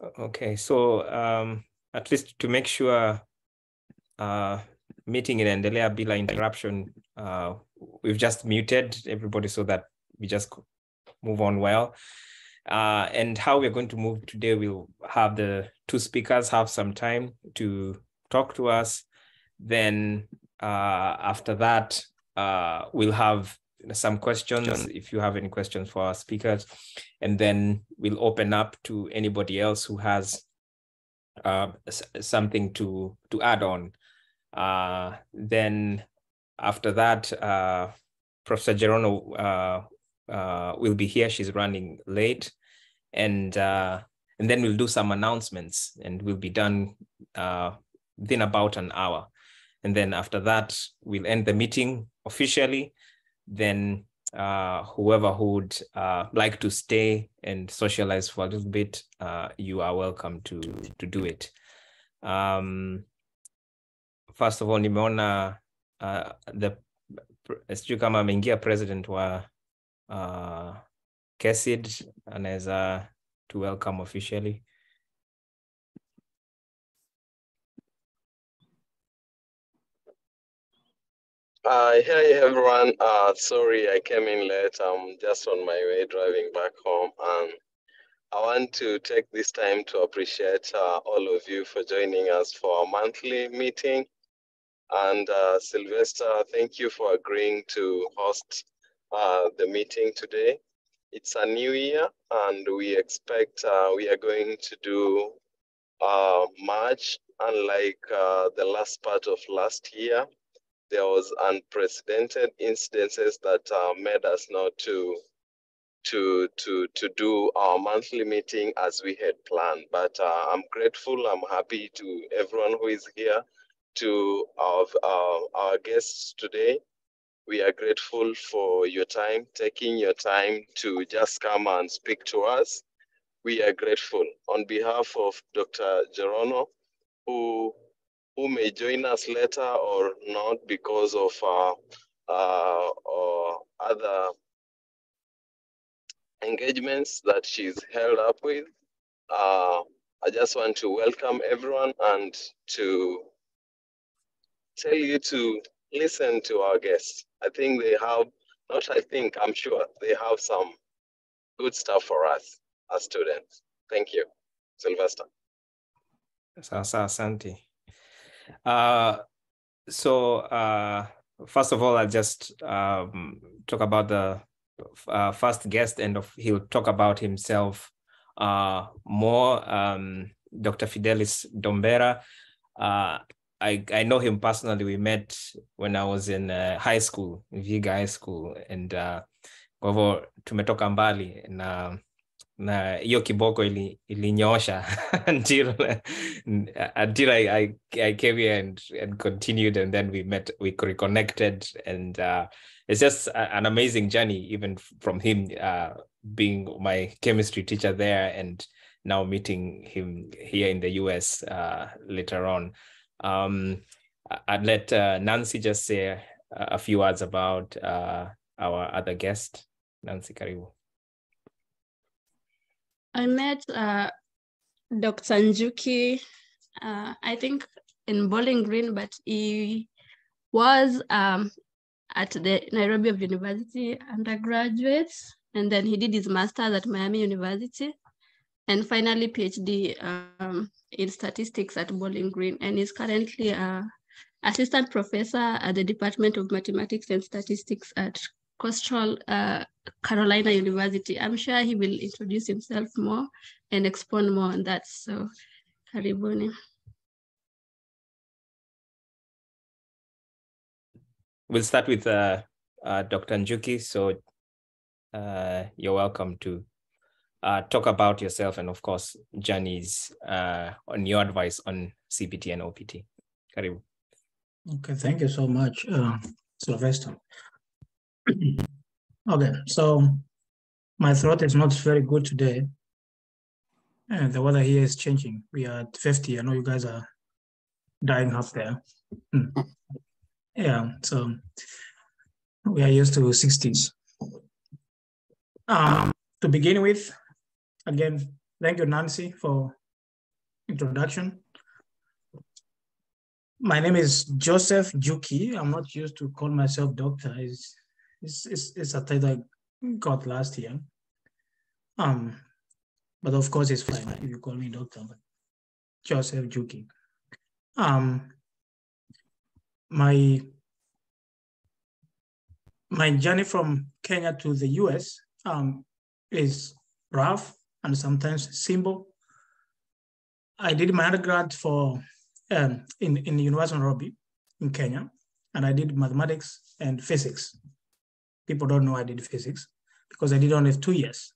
Okay, so at least to make sure meeting inaendelea bila interruption, we've just muted everybody so that we just move on well. And how we're going to move today, we'll have the two speakers have some time to talk to us. Then after that, we'll have some questions if you have any questions for our speakers. And then we'll open up to anybody else who has something to add on. Then after that, Professor Gerono will be here. She's running late. And then we'll do some announcements and we'll be done within about an hour. And then after that, we'll end the meeting officially. Then whoever would like to stay and socialize for a little bit, you are welcome to do it. First of all, nimeona sijui kama ameingia president wa KESID, anaweza to welcome officially. Hey everyone, sorry I came in late. I'm just on my way driving back home, and I want to take this time to appreciate all of you for joining us for our monthly meeting. And Sylvester, thank you for agreeing to host the meeting today. It's a new year, and we expect we are going to do much unlike the last part of last year. There was unprecedented incidences that made us not to do our monthly meeting as we had planned. But I'm grateful, I'm happy to everyone who is here, to our guests today. We are grateful for your time, taking your time to just come and speak to us. We are grateful on behalf of Dr. Gerono, who may join us later or not because of other engagements that she's held up with. I just want to welcome everyone and to tell you to listen to our guests. I think they have, not I think, I'm sure they have some good stuff for us as students. Thank you. Sylvester. Sasa, asante. First of all, I'll just talk about the first guest, and he'll talk about himself more. Dr. Fidelis Dombera. I know him personally. We met when I was in high school, Viga High School, and kwa hivyo tumetoka mbali na hiyo kiboko ilinyosha until I came here and continued, and then we reconnected, and it's just an amazing journey, even from him being my chemistry teacher there and now meeting him here in the US later on. I'd let Nancy just say a few words about our other guest. Nancy, karibu. I met Dr. Njuki, I think in Bowling Green, but he was at the Nairobi University undergraduate, and then he did his master's at Miami University, and finally PhD in statistics at Bowling Green, and is currently assistant professor at the Department of Mathematics and Statistics at Coastal Carolina University. I'm sure he will introduce himself more and expand more on that. So, karibuni. We'll start with Dr. Njuki. So you're welcome to talk about yourself and, of course, journeys on your advice on CPT and OPT. Karibu. Okay, thank you so much, Sylvester. Okay, so my throat is not very good today. And the weather here is changing. We are at 50. I know you guys are dying up there. Yeah, so we are used to 60s. To begin with, again, thank you, Nancy, for introduction. My name is Joseph Juki. I'm not used to call myself doctor. It's a title I got last year. But of course it's fine if you call me doctor, but Joseph Juki. My journey from Kenya to the US is rough and sometimes simple. I did my undergrad in the University of Nairobi in Kenya, and I did mathematics and physics. People don't know I did physics because I did only 2 years.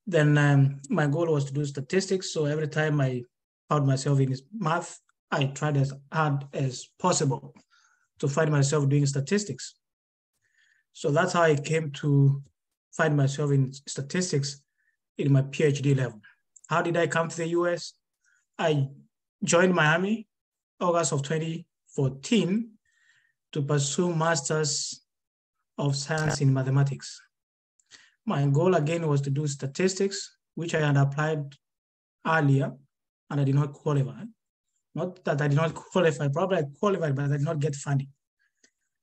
Then my goal was to do statistics. So every time I found myself in math, I tried as hard as possible to find myself doing statistics. So that's how I came to find myself in statistics in my PhD level. How did I come to the US? I joined Miami, August of 2014, to pursue Masters of Science in Mathematics. My goal again was to do statistics, which I had applied earlier, and I did not qualify. Not that I did not qualify, probably I qualified, but I did not get funding.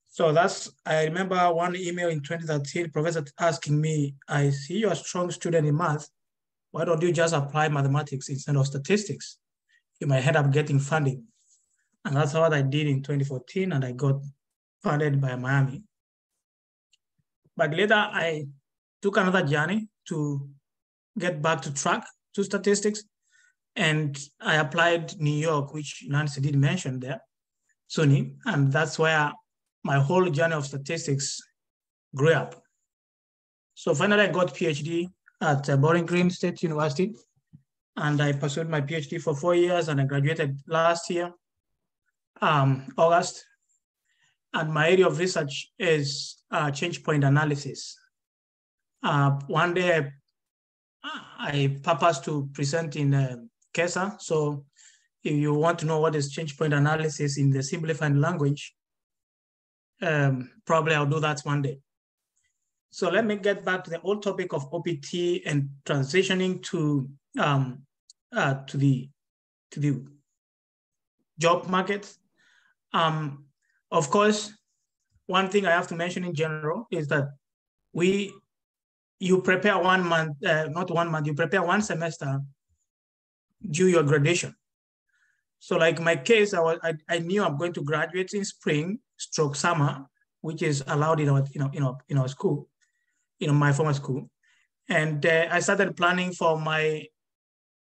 So I remember one email in 2013, professor asking me, I see you're a strong student in math. Why don't you just apply mathematics instead of statistics? You might end up getting funding. And that's what I did in 2014, and I got funded by Miami. But later I took another journey to get back to track to statistics. And I applied New York, which Nancy did mention there, SUNY, and that's where my whole journey of statistics grew up. So finally I got PhD at Bowling Green State University, and I pursued my PhD for 4 years, and I graduated last year, August. And my area of research is change point analysis. One day I purpose to present in KESID. So if you want to know what is change point analysis in the simplified language, probably I'll do that one day. So let me get back to the old topic of OPT and transitioning to the job market. Of course, one thing I have to mention in general is that you prepare 1 month, not 1 month, you prepare 1 semester due your graduation. So like my case, I knew I'm going to graduate in spring/summer, which is allowed in our school, my former school. And I started planning for my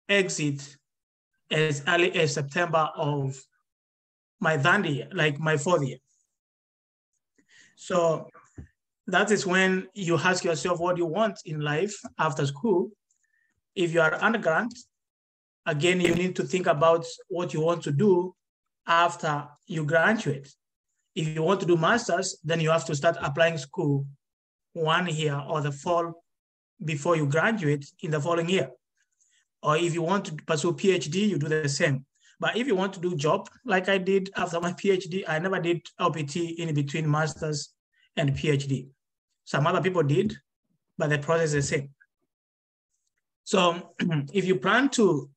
exit as early as September of my third year, like my 4th year. So that is when you ask yourself what you want in life after school. If you are undergrad, again, you need to think about what you want to do after you graduate. If you want to do masters, then you have to start applying school 1 year or the fall before you graduate in the following year. Or if you want to pursue PhD, you do the same. But if you want to do job, like I did after my PhD, I never did OPT in between masters and PhD. Some other people did, but the process is the same. So if you plan to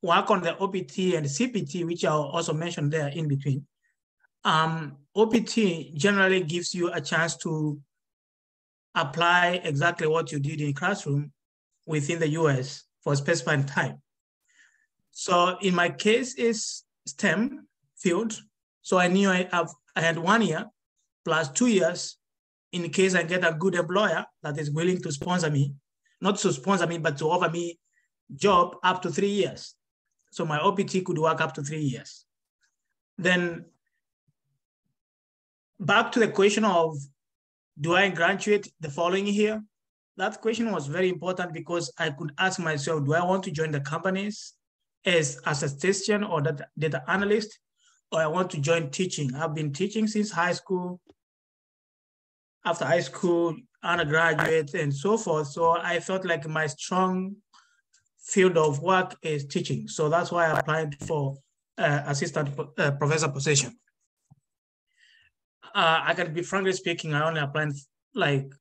work on the OPT and CPT, which I'll also mention there in between, OPT generally gives you a chance to apply exactly what you did in classroom within the US for a specified time. So in my case, it's STEM field. So I knew I had 1 year plus 2 years in case I get a good employer that is willing to sponsor me, not to sponsor me, but to offer me job up to 3 years. So my OPT could work up to 3 years. Then back to the question of, do I graduate the following year? That question was very important because I could ask myself, do I want to join the companies as a statistician or data analyst, or I want to join teaching? I've been teaching since high school, after high school, undergraduate, and so forth. So I felt like my strong field of work is teaching. So that's why I applied for assistant professor position. I can be frankly speaking, I only applied like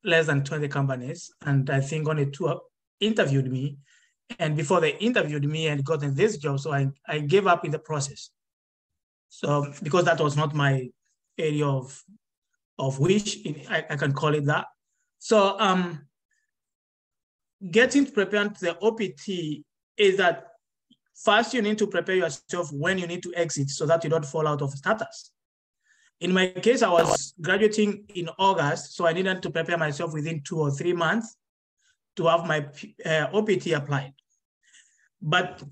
less than 20 companies, and I think only 2 interviewed me, And before they interviewed me and gotten this job, so I gave up in the process. So because that was not my area of wish, I can call it that. So getting prepared to the OPT is that first you need to prepare yourself when you need to exit so that you don't fall out of status. In my case, I was graduating in August, so I needed to prepare myself within 2 or 3 months to have my OPT applied. But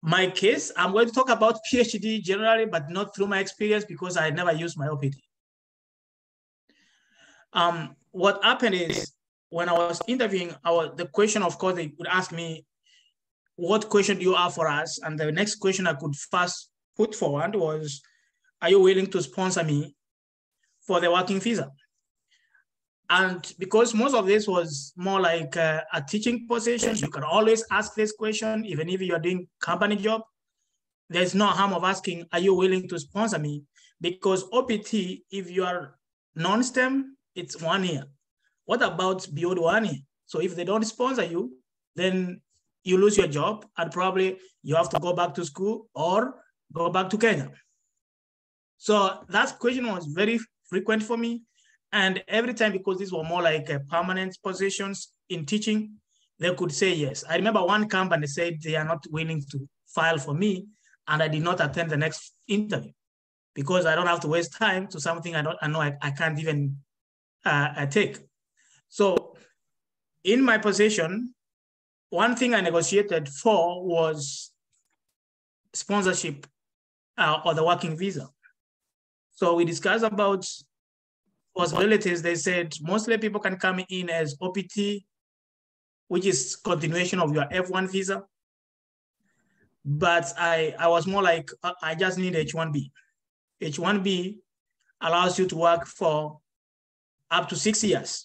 my case, I'm going to talk about PhD generally, but not through my experience because I never used my OPT. What happened is when I was interviewing, the question, of course, they would ask me, what question do you have for us? And the next question I could first put forward was, are you willing to sponsor me for the working visa? And because most of this was more like a teaching position, you can always ask this question, even if you're doing company job. There's no harm of asking, are you willing to sponsor me? Because OPT, if you are non-STEM, it's 1 year. What about beyond 1 year? So if they don't sponsor you, then you lose your job and probably you have to go back to school or go back to Kenya. So that question was very frequent for me. And every time, because these were more like permanent positions in teaching, they could say yes. I remember one company said they are not willing to file for me, and I did not attend the next interview because I don't have to waste time to something I know I can't even take. So in my position, one thing I negotiated for was sponsorship or the working visa. So we discussed about possibilities. They said mostly people can come in as OPT, which is continuation of your F1 visa. But I was more like, I just need H1B. H1B allows you to work for up to 6 years.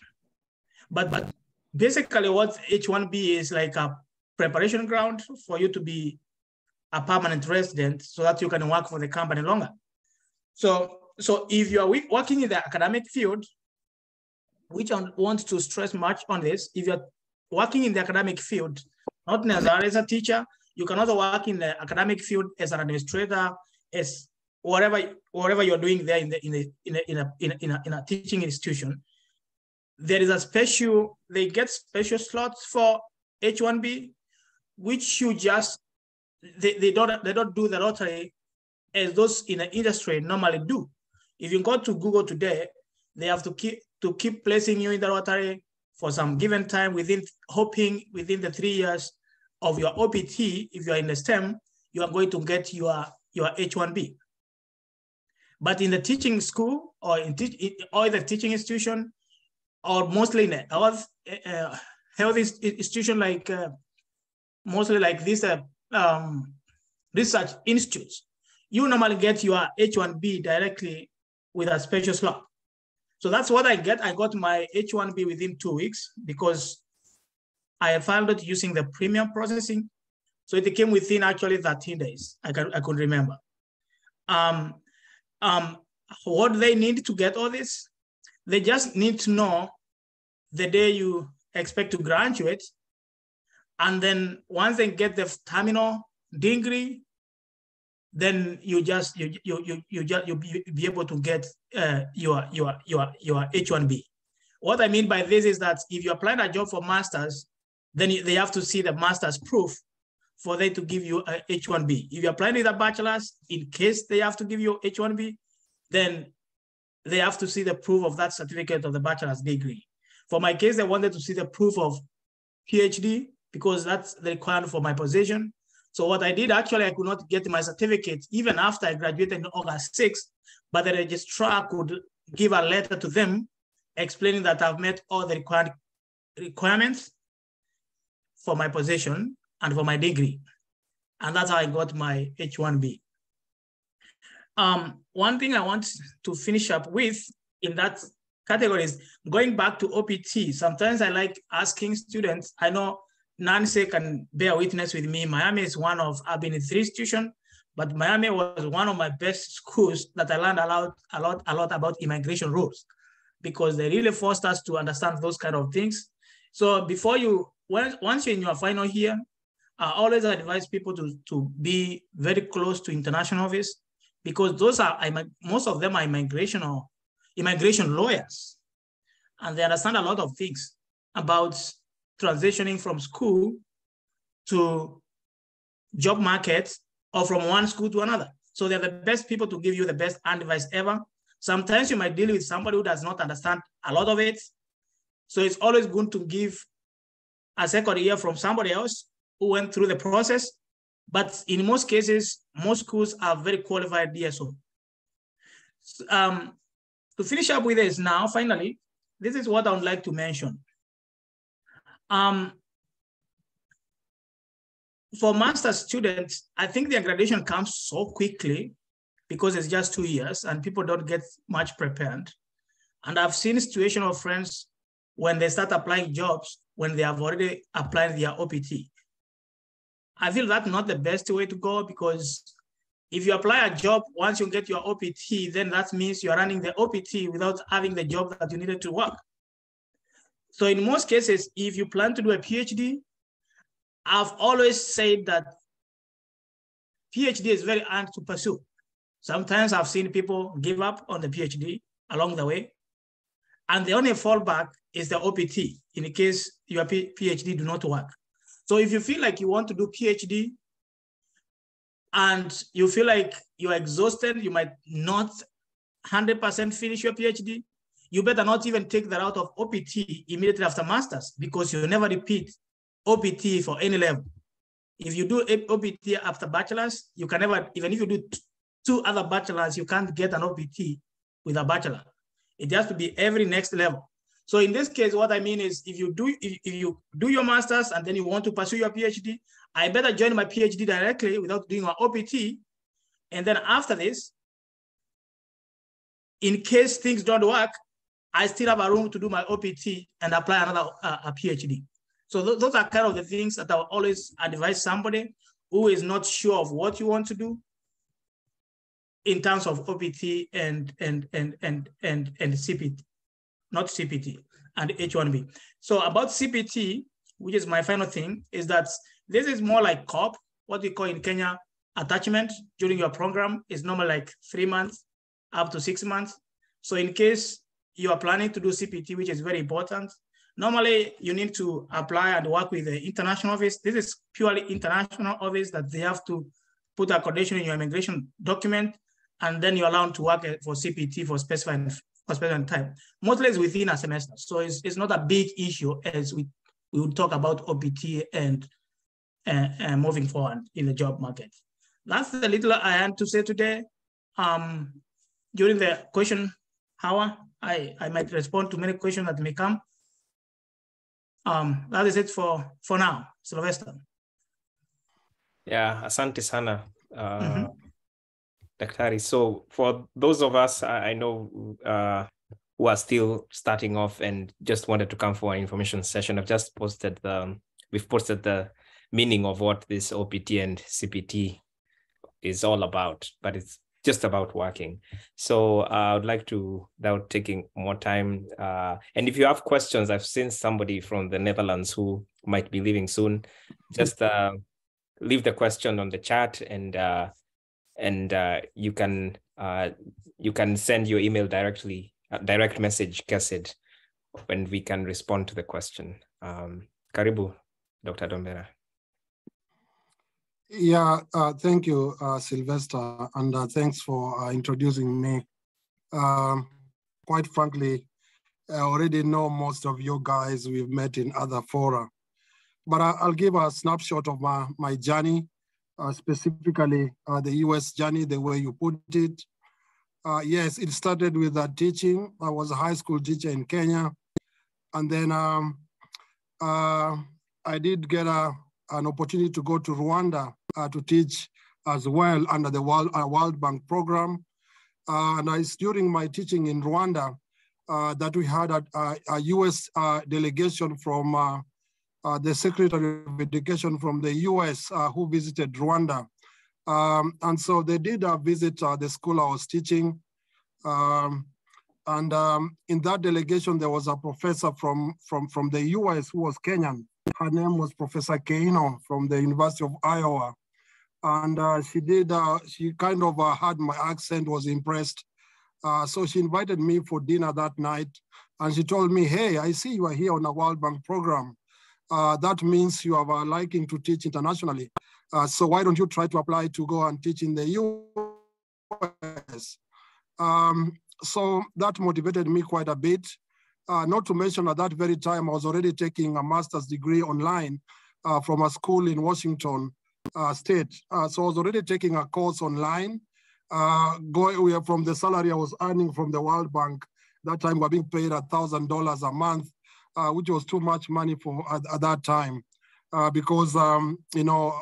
But basically what H1B is like a preparation ground for you to be a permanent resident so that you can work for the company longer. So if you are working in the academic field, which I want to stress much on this, if you're working in the academic field, not necessarily as a teacher, you can also work in the academic field as an administrator, as whatever you're doing there in a teaching institution. There is a special, they get special slots for H1B, which you just, they don't do the lottery as those in the industry normally do. If you go to Google today, they have to keep placing you in the lottery for some given time hoping within the 3 years of your OPT, if you're in the STEM, you are going to get your H1B. But in the teaching school or in the teaching institution, or mostly in a health institution, like mostly like this research institutes, you normally get your H1B directly with a special slot. So that's what I get. I got my H1B within 2 weeks because I filed it using the premium processing. So it came within actually 13 days. I could remember. What they need to get all this, they just need to know the day you expect to graduate. And then once they get the terminal degree, then you'll be able to get your H1B. What I mean by this is that if you apply a job for master's, then they have to see the master's proof for them to give you a H1B. If you apply with a bachelor's, in case they have to give you H1B, then they have to see the proof of that certificate of the bachelor's degree. For my case, they wanted to see the proof of PhD because that's the requirement for my position. So what I did, actually, I could not get my certificate even after I graduated on August 6th, but the registrar could give a letter to them explaining that I've met all the requirements for my position and for my degree. And that's how I got my H1B. One thing I want to finish up with in that category is going back to OPT. Sometimes I like asking students, I know Nancy can bear witness with me. Miami is I've been in 3 institutions, but Miami was one of my best schools that I learned a lot about immigration rules because they really forced us to understand those kind of things. So once you're in your final year, I always advise people to be very close to international office, because those are, most of them are immigration lawyers, and they understand a lot of things about transitioning from school to job market, or from one school to another. So they're the best people to give you the best advice ever. Sometimes you might deal with somebody who does not understand a lot of it. So it's always good to give a second ear from somebody else who went through the process. But in most cases, most schools are very qualified DSO. To finish up with this now, finally, this is what I would like to mention. For master's students, I think their graduation comes so quickly because it's just 2 years and people don't get much prepared. And I've seen situations of friends when they start applying jobs, when they have already applied their OPT. I feel that's not the best way to go, because if you apply a job, once you get your OPT, then that means you're running the OPT without having the job that you needed to work. So in most cases, if you plan to do a PhD, I've always said that PhD is very hard to pursue. Sometimes I've seen people give up on the PhD along the way, and the only fallback is the OPT in case your PhD do not work. So if you feel like you want to do PhD and you feel like you're exhausted, you might not 100% finish your PhD, you better not even take the route of OPT immediately after master's, because you never repeat OPT for any level. If you do OPT after bachelor's, you can never, even if you do 2 other bachelors, you can't get an OPT with a bachelor. It has to be every next level. So in this case, what I mean is, if you do your master's and then you want to pursue your PhD, I better join my PhD directly without doing an OPT. And then after this, in case things don't work, I still have a room to do my OPT and apply another a PhD. So those are kind of the things that I will always advise somebody who is not sure of what you want to do in terms of OPT and CPT, not CPT, and H1B. So about CPT, which is my final thing, is that this is more like COP, what we call in Kenya attachment during your program is normally like 3 months up to 6 months. So in case you are planning to do CPT, which is very important, normally you need to apply and work with the international office. This is purely international office that they have to put accommodation in your immigration document, and then you're allowed to work for CPT for specified time. Mostly it's within a semester. So it's not a big issue as we will talk about OPT and moving forward in the job market. That's the little I had to say today. During the question hour, I might respond to many questions that may come. That is it for now, Sylvester. Yeah, asante sana, Daktari. So for those of us, I know who are still starting off and just wanted to come for an information session, I've just posted we've posted the meaning of what this OPT and CPT is all about, but it's just about working. So I would like to, without taking more time, and if you have questions, I've seen somebody from the Netherlands who might be leaving soon, just leave the question on the chat, and you can send your email directly, direct message KESID, when we can respond to the question. Karibu, Dr. Dombera. Yeah, thank you, Sylvester, and thanks for introducing me. Quite frankly, I already know most of you guys. We've met in other fora, but I'll give a snapshot of my journey, specifically the US journey, the way you put it. Yes, it started with teaching. I was a high school teacher in Kenya, and then I did get an opportunity to go to Rwanda to teach as well under the World Bank program. And it's during my teaching in Rwanda that we had a US delegation from the Secretary of Education from the US who visited Rwanda. And so they did visit the school I was teaching. In that delegation, there was a professor from the US who was Kenyan. Her name was Professor Keino from the University of Iowa. And she kind of had my accent, was impressed. So she invited me for dinner that night. And she told me, hey, I see you are here on a World Bank program. That means you have a liking to teach internationally. So why don't you try to apply to go and teach in the US? So that motivated me quite a bit. Not to mention at that very time, I was already taking a master's degree online from a school in Washington State. So I was already taking a course online, going from the salary I was earning from the World Bank. That time we were being paid $1,000 a month, which was too much money for at that time, because you know,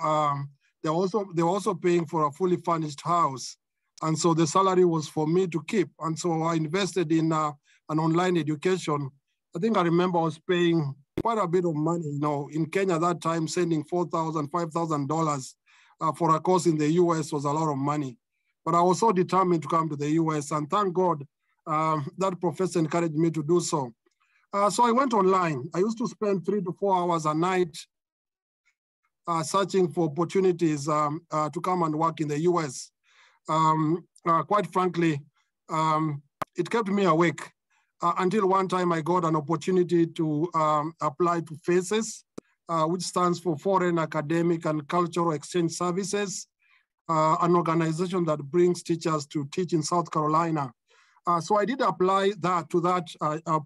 they were also paying for a fully furnished house, and so the salary was for me to keep. And so I invested in an online education. I think I remember I was paying quite a bit of money. You know, in Kenya that time, sending $4,000, $5,000 for a course in the US was a lot of money. But I was so determined to come to the US, and thank God that professor encouraged me to do so. So I went online. I used to spend 3 to 4 hours a night searching for opportunities to come and work in the US. Quite frankly, it kept me awake until one time I got an opportunity to apply to FACES, which stands for Foreign Academic and Cultural Exchange Services, an organization that brings teachers to teach in South Carolina. So I did apply to that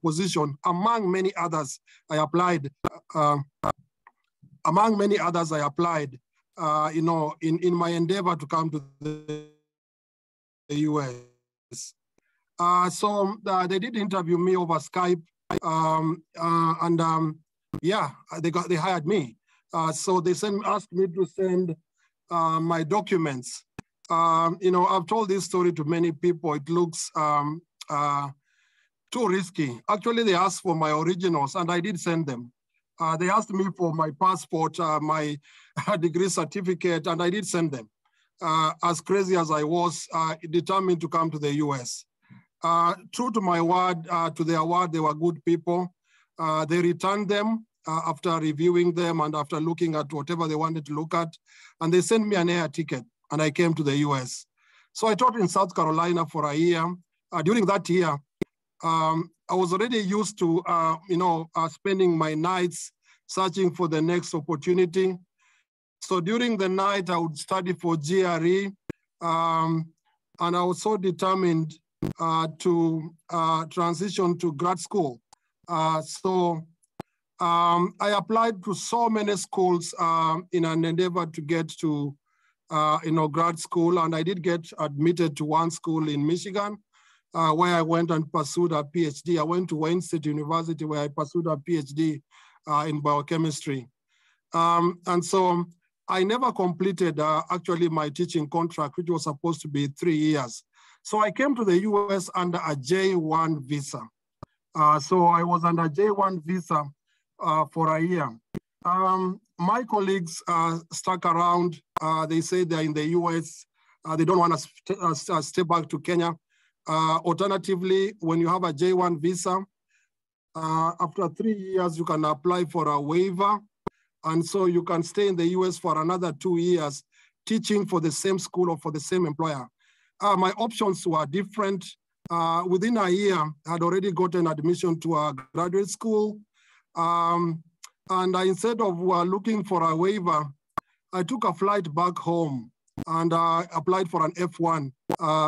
position. Among many others, I applied. You know, in my endeavor to come to the US. So they did interview me over Skype, yeah, they hired me. So they asked me to send my documents. You know, I've told this story to many people. It looks too risky. Actually, they asked for my originals, and I did send them. They asked me for my passport, my degree certificate, and I did send them. As crazy as I was, determined to come to the US. True to my word, to their word, they were good people. They returned them after reviewing them and after looking at whatever they wanted to look at, and they sent me an air ticket, and I came to the US. So I taught in South Carolina for a year. During that year, I was already used to, you know, spending my nights searching for the next opportunity. So during the night, I would study for GRE, and I was so determined to transition to grad school. So I applied to so many schools in an endeavor to get to, you know, grad school, and I did get admitted to one school in Michigan, where I went and pursued a PhD. I went to Wayne State University, where I pursued a PhD in biochemistry. And so I never completed actually my teaching contract, which was supposed to be 3 years. So I came to the US under a J1 visa. So I was under J1 visa for a year. My colleagues stuck around. They say they're in the US. They don't want to stay back to Kenya. Alternatively, when you have a J1 visa, after 3 years, you can apply for a waiver. And so you can stay in the US for another 2 years, teaching for the same school or for the same employer. My options were different. Within a year, I had already gotten admission to a graduate school. And instead of looking for a waiver, I took a flight back home and applied for an F1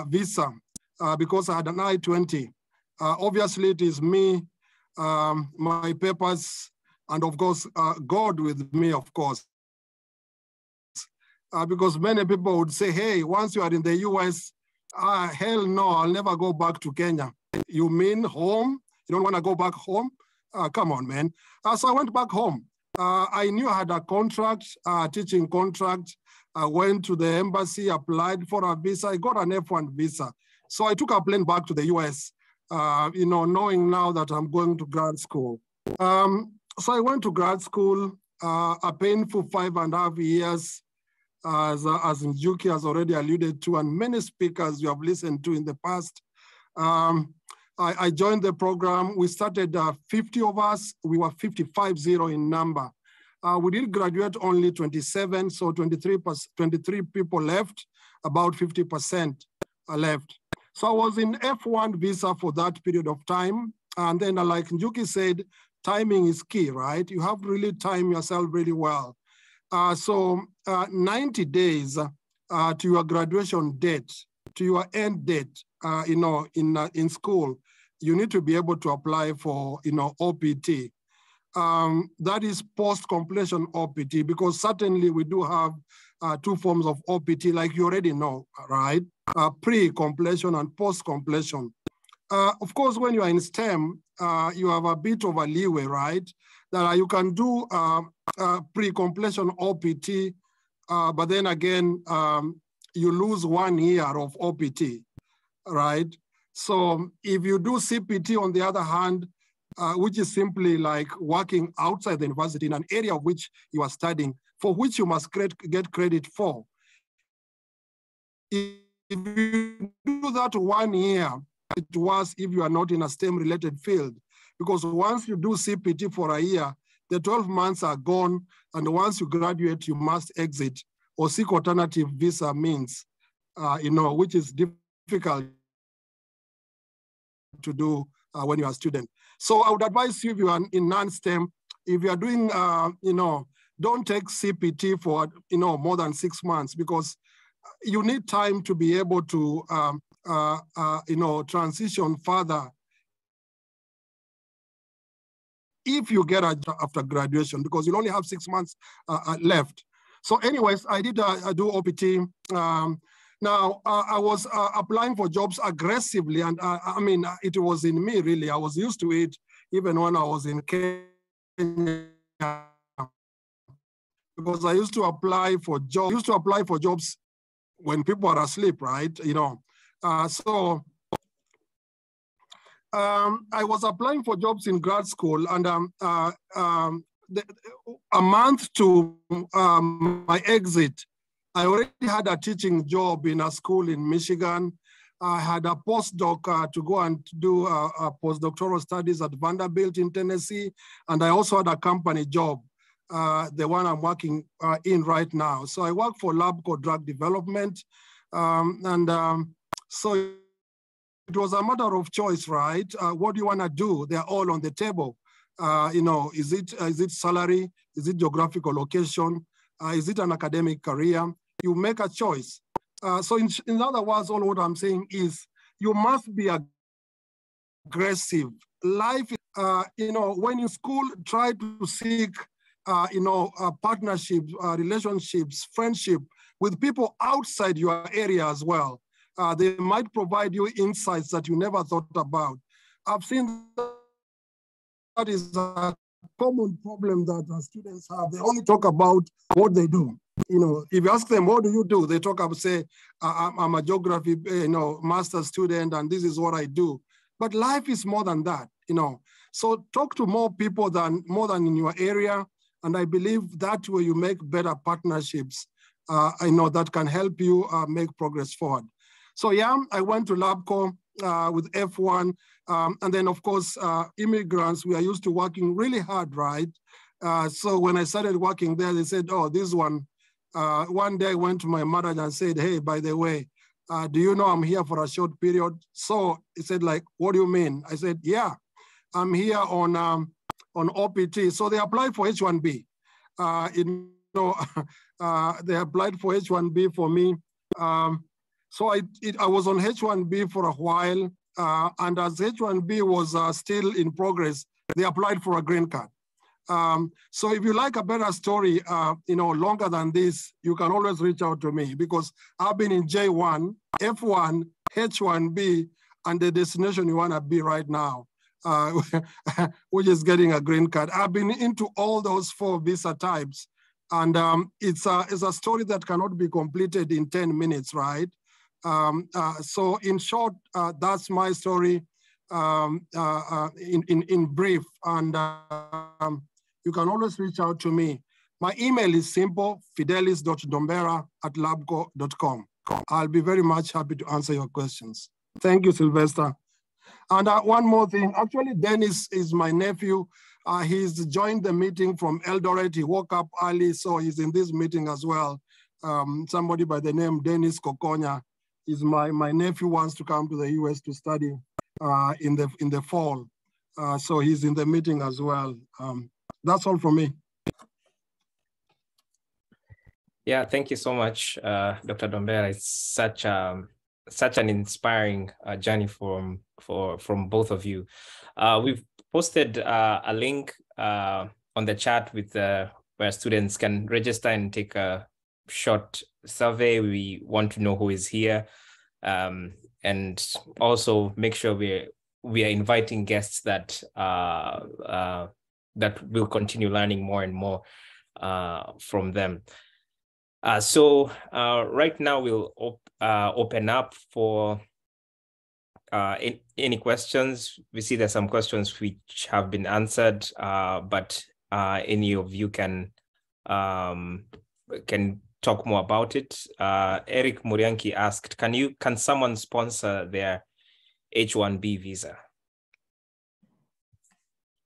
visa because I had an I-20. Obviously, it is me, my papers, and of course, God with me, of course. Because many people would say, hey, once you are in the US, hell no, I'll never go back to Kenya. You mean home? You don't want to go back home? Come on, man. So I went back home. I knew I had a contract, teaching contract. I went to the embassy, applied for a visa. I got an F1 visa. So I took a plane back to the US, you know, knowing now that I'm going to grad school. So I went to grad school, a painful 5.5 years, as Njuki has already alluded to, and many speakers you have listened to in the past. I joined the program. We started 50 of us. We were 55-0 in number. We did graduate only 27, so 23 people left, about 50% left. So I was in F1 visa for that period of time. And then like Njuki said, timing is key, right? You have to really time yourself really well. So 90 days to your graduation date, to your end date, in school, you need to be able to apply for, OPT. That is post-completion OPT, because certainly we do have two forms of OPT, like you already know, right? Pre-completion and post-completion. Of course, when you are in STEM, you have a bit of a leeway, right? That you can do pre-completion OPT, but then again, you lose 1 year of OPT, right? So if you do CPT, on the other hand, which is simply like working outside the university in an area of which you are studying, for which you must get credit for. If you do that 1 year, it was if you are not in a STEM-related field, because once you do CPT for a year, the 12 months are gone, and once you graduate, you must exit or seek alternative visa means, which is difficult to do when you are a student. So I would advise you, if you are in non-STEM, if you are doing, don't take CPT for, more than 6 months, because you need time to be able to, transition further if you get a job after graduation, because you'll only have 6 months left. So anyways, I did do OPT. Now, I was applying for jobs aggressively, and it was in me, really. I was used to it even when I was in Kenya, because I used to apply for jobs when people are asleep, right? So I was applying for jobs in grad school, and a month to my exit, I already had a teaching job in a school in Michigan. I had a postdoc to go and do postdoctoral studies at Vanderbilt in Tennessee. And I also had a company job, the one I'm working in right now. So I work for LabCo Drug Development. So it was a matter of choice, right? What do you want to do? They're all on the table. Is it salary? Is it geographical location? Is it an academic career? You make a choice. So in other words, all what I'm saying is you must be aggressive. Life, when you school, try to seek, partnerships, relationships, friendship with people outside your area as well. They might provide you insights that you never thought about. I've seen that is a common problem that students have. They only talk about what they do. If you ask them, what do you do? They talk about, say, I'm a geography, master's student, and this is what I do. But life is more than that, So talk to more people more than in your area. And I believe that way you make better partnerships, that can help you make progress forward. So yeah, I went to LabCo with F1. And then of course, immigrants, we are used to working really hard, right? So when I started working there, they said, oh, this one day I went to my manager and said, hey, by the way, do you know I'm here for a short period? So he said, like, what do you mean? I said, yeah, I'm here on OPT. So they applied for H1B. They applied for H1B for me. So I was on H1B for a while. And as H1B was still in progress, they applied for a green card. So if you like a better story, longer than this, you can always reach out to me, because I've been in J1, F1, H1B, and the destination you want to be right now, which is getting a green card. I've been into all those 4 visa types, and it's a story that cannot be completed in 10 minutes, right? So in short, that's my story in brief, and you can always reach out to me. My email is simple, fidelis.dombera@labco.com. I'll be very much happy to answer your questions. Thank you, Sylvester. And one more thing, actually, Dennis is my nephew. He's joined the meeting from Eldoret. He woke up early, so he's in this meeting as well. Somebody by the name Dennis Kokonya is my nephew, wants to come to the US to study in the fall. So he's in the meeting as well. That's all from me. Yeah, thank you so much, Dr. Dombera. It's such an inspiring journey from both of you. We've posted a link on the chat with where students can register and take a short survey. We want to know who is here, and also make sure we are inviting guests that that will continue learning more and more from them. So right now we'll open up for any questions. We see there's some questions which have been answered, but any of you can talk more about it. Eric Murianki asked, can someone sponsor their H-1B visa?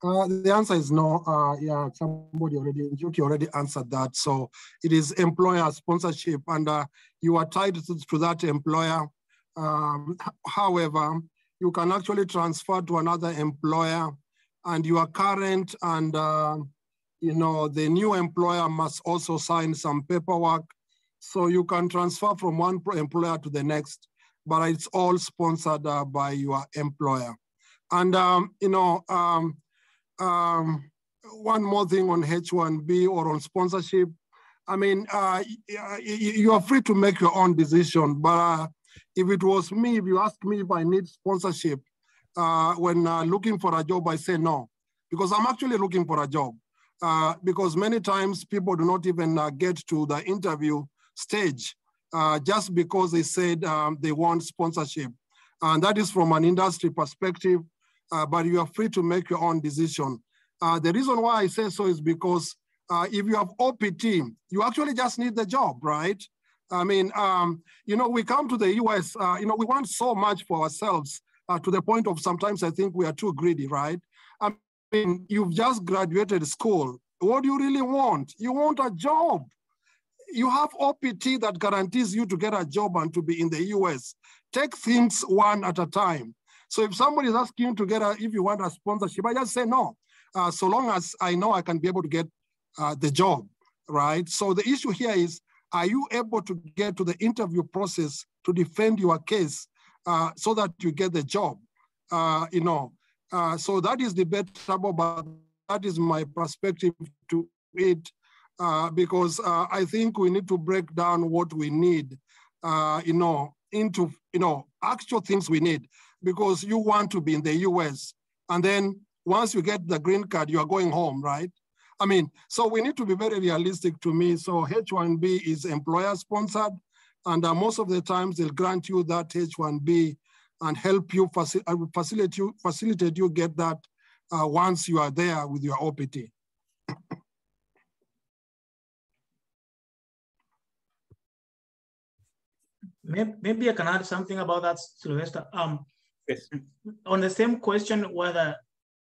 The answer is no. Yeah, Njuki already answered that. So it is employer sponsorship, and you are tied to that employer. However, you can actually transfer to another employer, and your current and the new employer must also sign some paperwork. So you can transfer from one employer to the next, but it's all sponsored by your employer. And one more thing on H-1B or on sponsorship. I mean, you are free to make your own decision, but if it was me, if you ask me if I need sponsorship when looking for a job, I say no, because I'm actually looking for a job. Because many times people do not even get to the interview stage just because they said they want sponsorship. And that is from an industry perspective. But you are free to make your own decision. The reason why I say so is because if you have OPT, you actually just need the job, right? I mean, we come to the US, we want so much for ourselves to the point of sometimes I think we are too greedy, right? I mean, you've just graduated school. What do you really want? You want a job. You have OPT that guarantees you to get a job and to be in the US. Take things one at a time. So if somebody is asking you to if you want a sponsorship, I just say no, so long as I know I can be able to get the job, right? So the issue here is, are you able to get to the interview process to defend your case so that you get the job? So that is debatable, but that is my perspective to it, because I think we need to break down what we need, into actual things we need. Because you want to be in the US, and then once you get the green card, you are going home, right? I mean, so we need to be very realistic to me. So H-1B is employer sponsored, and most of the times they'll grant you that H-1B and help you facilitate you get that once you are there with your OPT. Maybe I can add something about that, Sylvester. Yes. On the same question, whether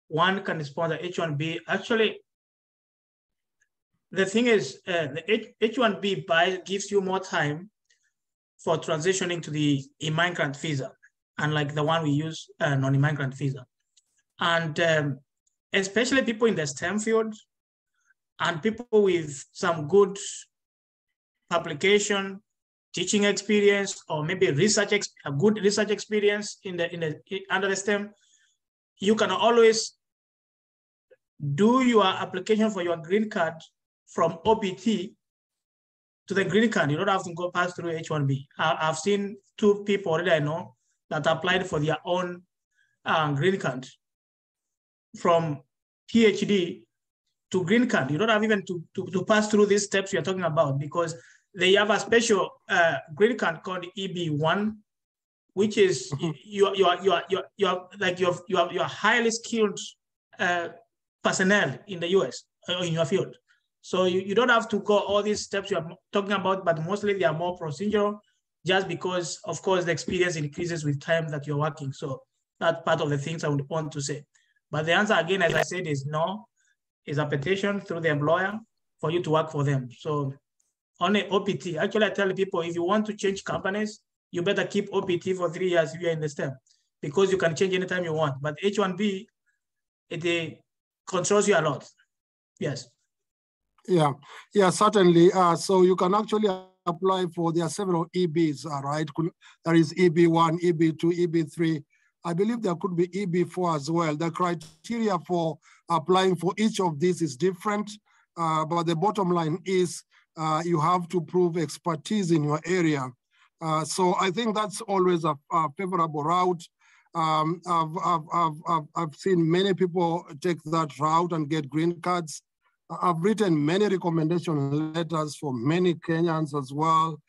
one can sponsor H-1B, actually, the thing is, the H-1B gives you more time for transitioning to the immigrant visa, unlike the one we use, non-immigrant visa. And especially people in the STEM field and people with some good publication, teaching experience, or maybe a good research experience under the STEM, you can always do your application for your green card from OPT to the green card. You don't have to go pass through H-1B. I've seen 2 people already I know that applied for their own green card from PhD to green card. You don't have even to pass through these steps you're talking about, because they have a special green card called EB1, which is you're highly skilled personnel in the US or in your field. So you don't have to go all these steps you're talking about, but mostly they are more procedural, just because, of course, the experience increases with time that you're working. So that's part of the things I would want to say. But the answer, again, as I said, is no. is a petition through the employer for you to work for them. So only OPT. Actually, I tell people, if you want to change companies, you better keep OPT for 3 years if you're in the STEM, because you can change anytime you want. But H1B, it controls you a lot. Yes. Yeah, certainly. So you can actually apply for, there are several EBs, right? There is EB1, EB2, EB3. I believe there could be EB4 as well. The criteria for applying for each of these is different, but the bottom line is you have to prove expertise in your area. So I think that's always a favorable route. I've seen many people take that route and get green cards. I've written many recommendation letters for many Kenyans as well.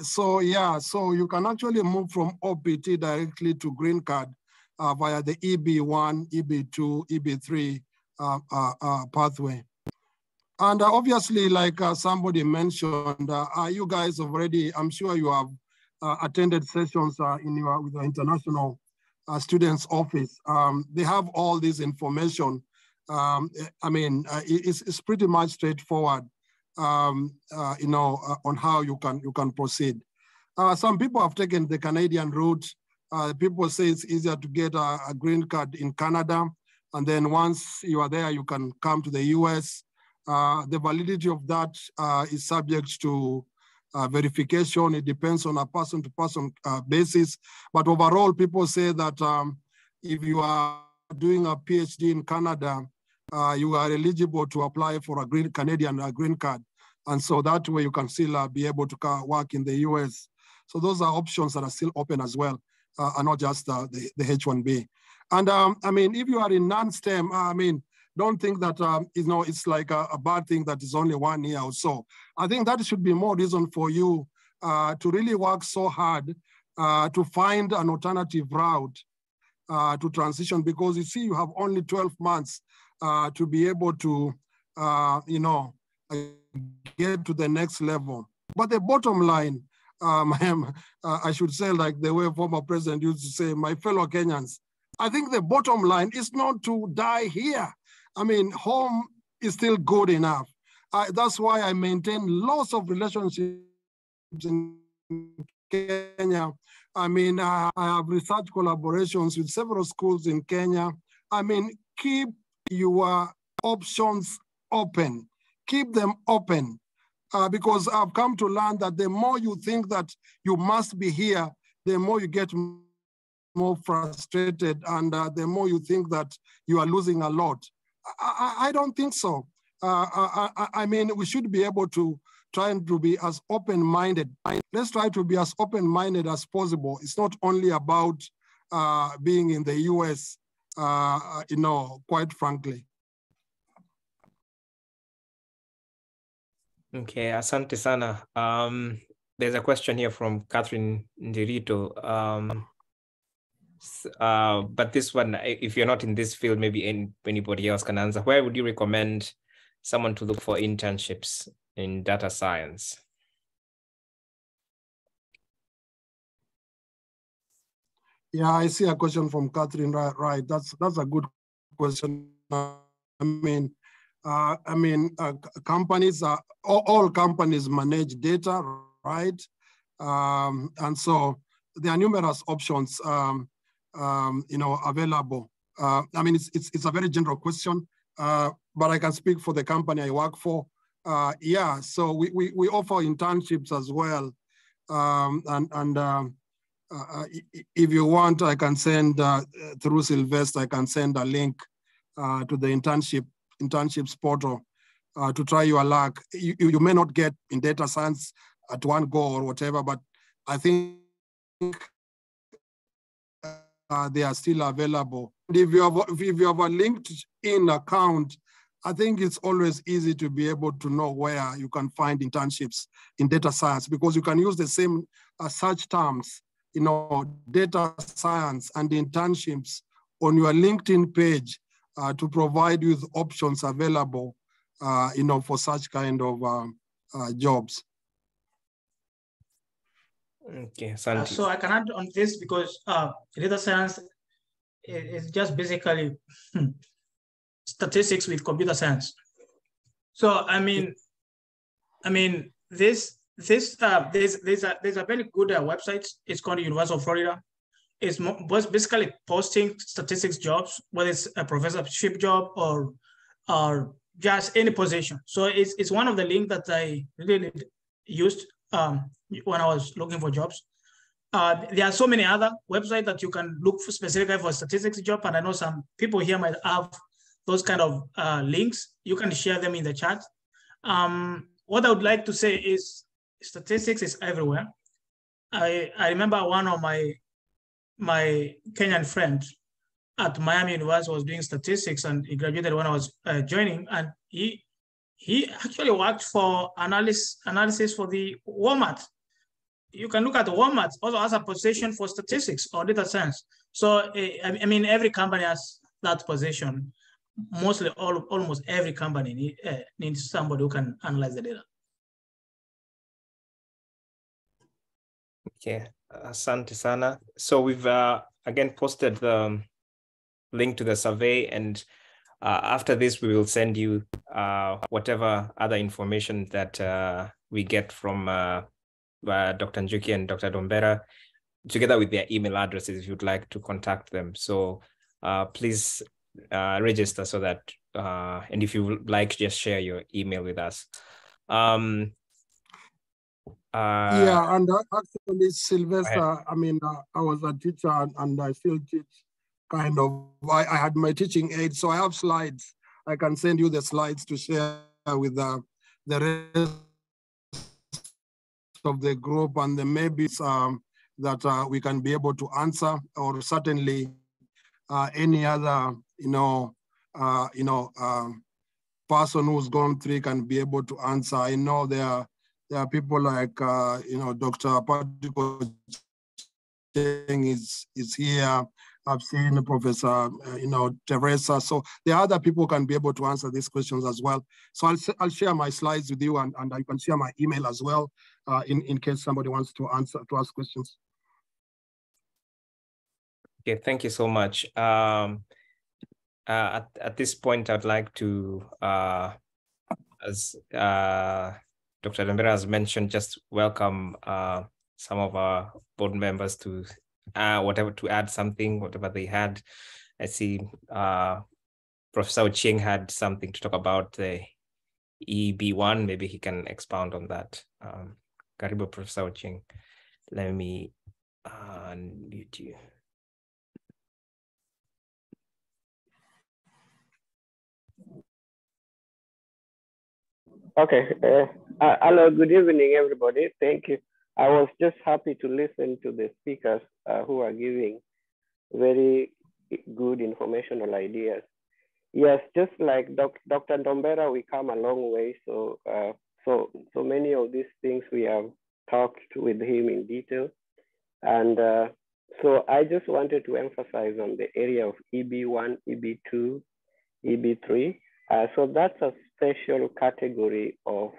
So you can actually move from OPT directly to green card via the EB1, EB2, EB3 pathway. And obviously, like somebody mentioned, you guys have already, I'm sure you have attended sessions with the International Students Office. They have all this information. It's pretty much straightforward, on how you can proceed. Some people have taken the Canadian route. People say it's easier to get a green card in Canada. And then once you are there, you can come to the US. The validity of that is subject to verification. It depends on a person-to-person basis. But overall, people say that if you are doing a PhD in Canada, you are eligible to apply for a Canadian green card. And so that way you can still be able to work in the US. So those are options that are still open as well, and not just the H1B. And if you are in non-STEM, don't think that it's like a bad thing that is only 1 year or so. I think that should be more reason for you to really work so hard to find an alternative route to transition, because you see you have only 12 months to be able to, get to the next level. But the bottom line, I should say, like the way former president used to say, my fellow Kenyans, I think the bottom line is not to die here. Home is still good enough. That's why I maintain lots of relationships in Kenya. I have research collaborations with several schools in Kenya. Keep your options open. Keep them open, because I've come to learn that the more you think that you must be here, the more you get more frustrated, and the more you think that you are losing a lot. I don't think so. We should be able to try to be as open-minded. Let's try to be as open-minded as possible. It's not only about being in the US, quite frankly. Okay, asante sana. There's a question here from Catherine Ndirito. But this one, if you're not in this field, maybe anybody else can answer. Where would you recommend someone to look for internships in data science? Yeah, I see a question from Catherine. Right. That's a good question. Companies all companies manage data, right? And so there are numerous options, available. It's a very general question, but I can speak for the company I work for. So we offer internships as well, if you want, I can send through Sylvester. I can send a link to the internships portal to try your luck. You may not get in data science at one go or whatever, but I think they are still available. If you have a LinkedIn account, I think it's always easy to be able to know where you can find internships in data science, because you can use the same search terms, data science and internships on your LinkedIn page to provide you with options available, for such kind of jobs. Okay, Santi. So I can add on this, because data science is just basically statistics with computer science. So there's a very good website. It's called the University of Florida. It's basically posting statistics jobs, whether it's a professorship job or just any position. So it's one of the links that I really used when I was looking for jobs. There are so many other websites that you can look for specifically for statistics job, and I know some people here might have those kind of links. You can share them in the chat. What I would like to say is statistics is everywhere. I remember one of my Kenyan friend at Miami University was doing statistics, and he graduated when I was joining, and he actually worked for analysis for the Walmart. You can look at Walmart also as a position for statistics or data science. So every company has that position. Mostly almost every company needs somebody who can analyze the data. Okay, asante sana. So we've again posted the link to the survey, and after this, we will send you whatever other information that we get from Dr. Njuki and Dr. Dombera, together with their email addresses if you'd like to contact them. So please register so that, and if you would like, just share your email with us. Yeah, and actually, Sylvester, I was a teacher and I still teach kind of. I had my teaching aid, so I have slides. I can send you the slides to share with the rest of the group, and then maybe that we can be able to answer, or certainly any other, person who's gone through can be able to answer. I know there are people like, Dr. Patiko is here. I've seen Professor, Teresa. So the other people can be able to answer these questions as well. So I'll share my slides with you, and I can share my email as well, in case somebody wants to ask questions. Okay, thank you so much. At this point, I'd like to, as Dr. Dombera has mentioned, just welcome some of our board members to add something, whatever they had. I see Professor Ochieng had something to talk about the EB1. Maybe he can expound on that. Karibu, Professor Ochieng. Let me unmute you. Okay. Hello, good evening, everybody. Thank you. I was just happy to listen to the speakers who are giving very good informational ideas. Yes, just like Dr. Dombera, we come a long way. So many of these things we have talked with him in detail. And so I just wanted to emphasize on the area of EB1, EB2, EB3. So that's a special category of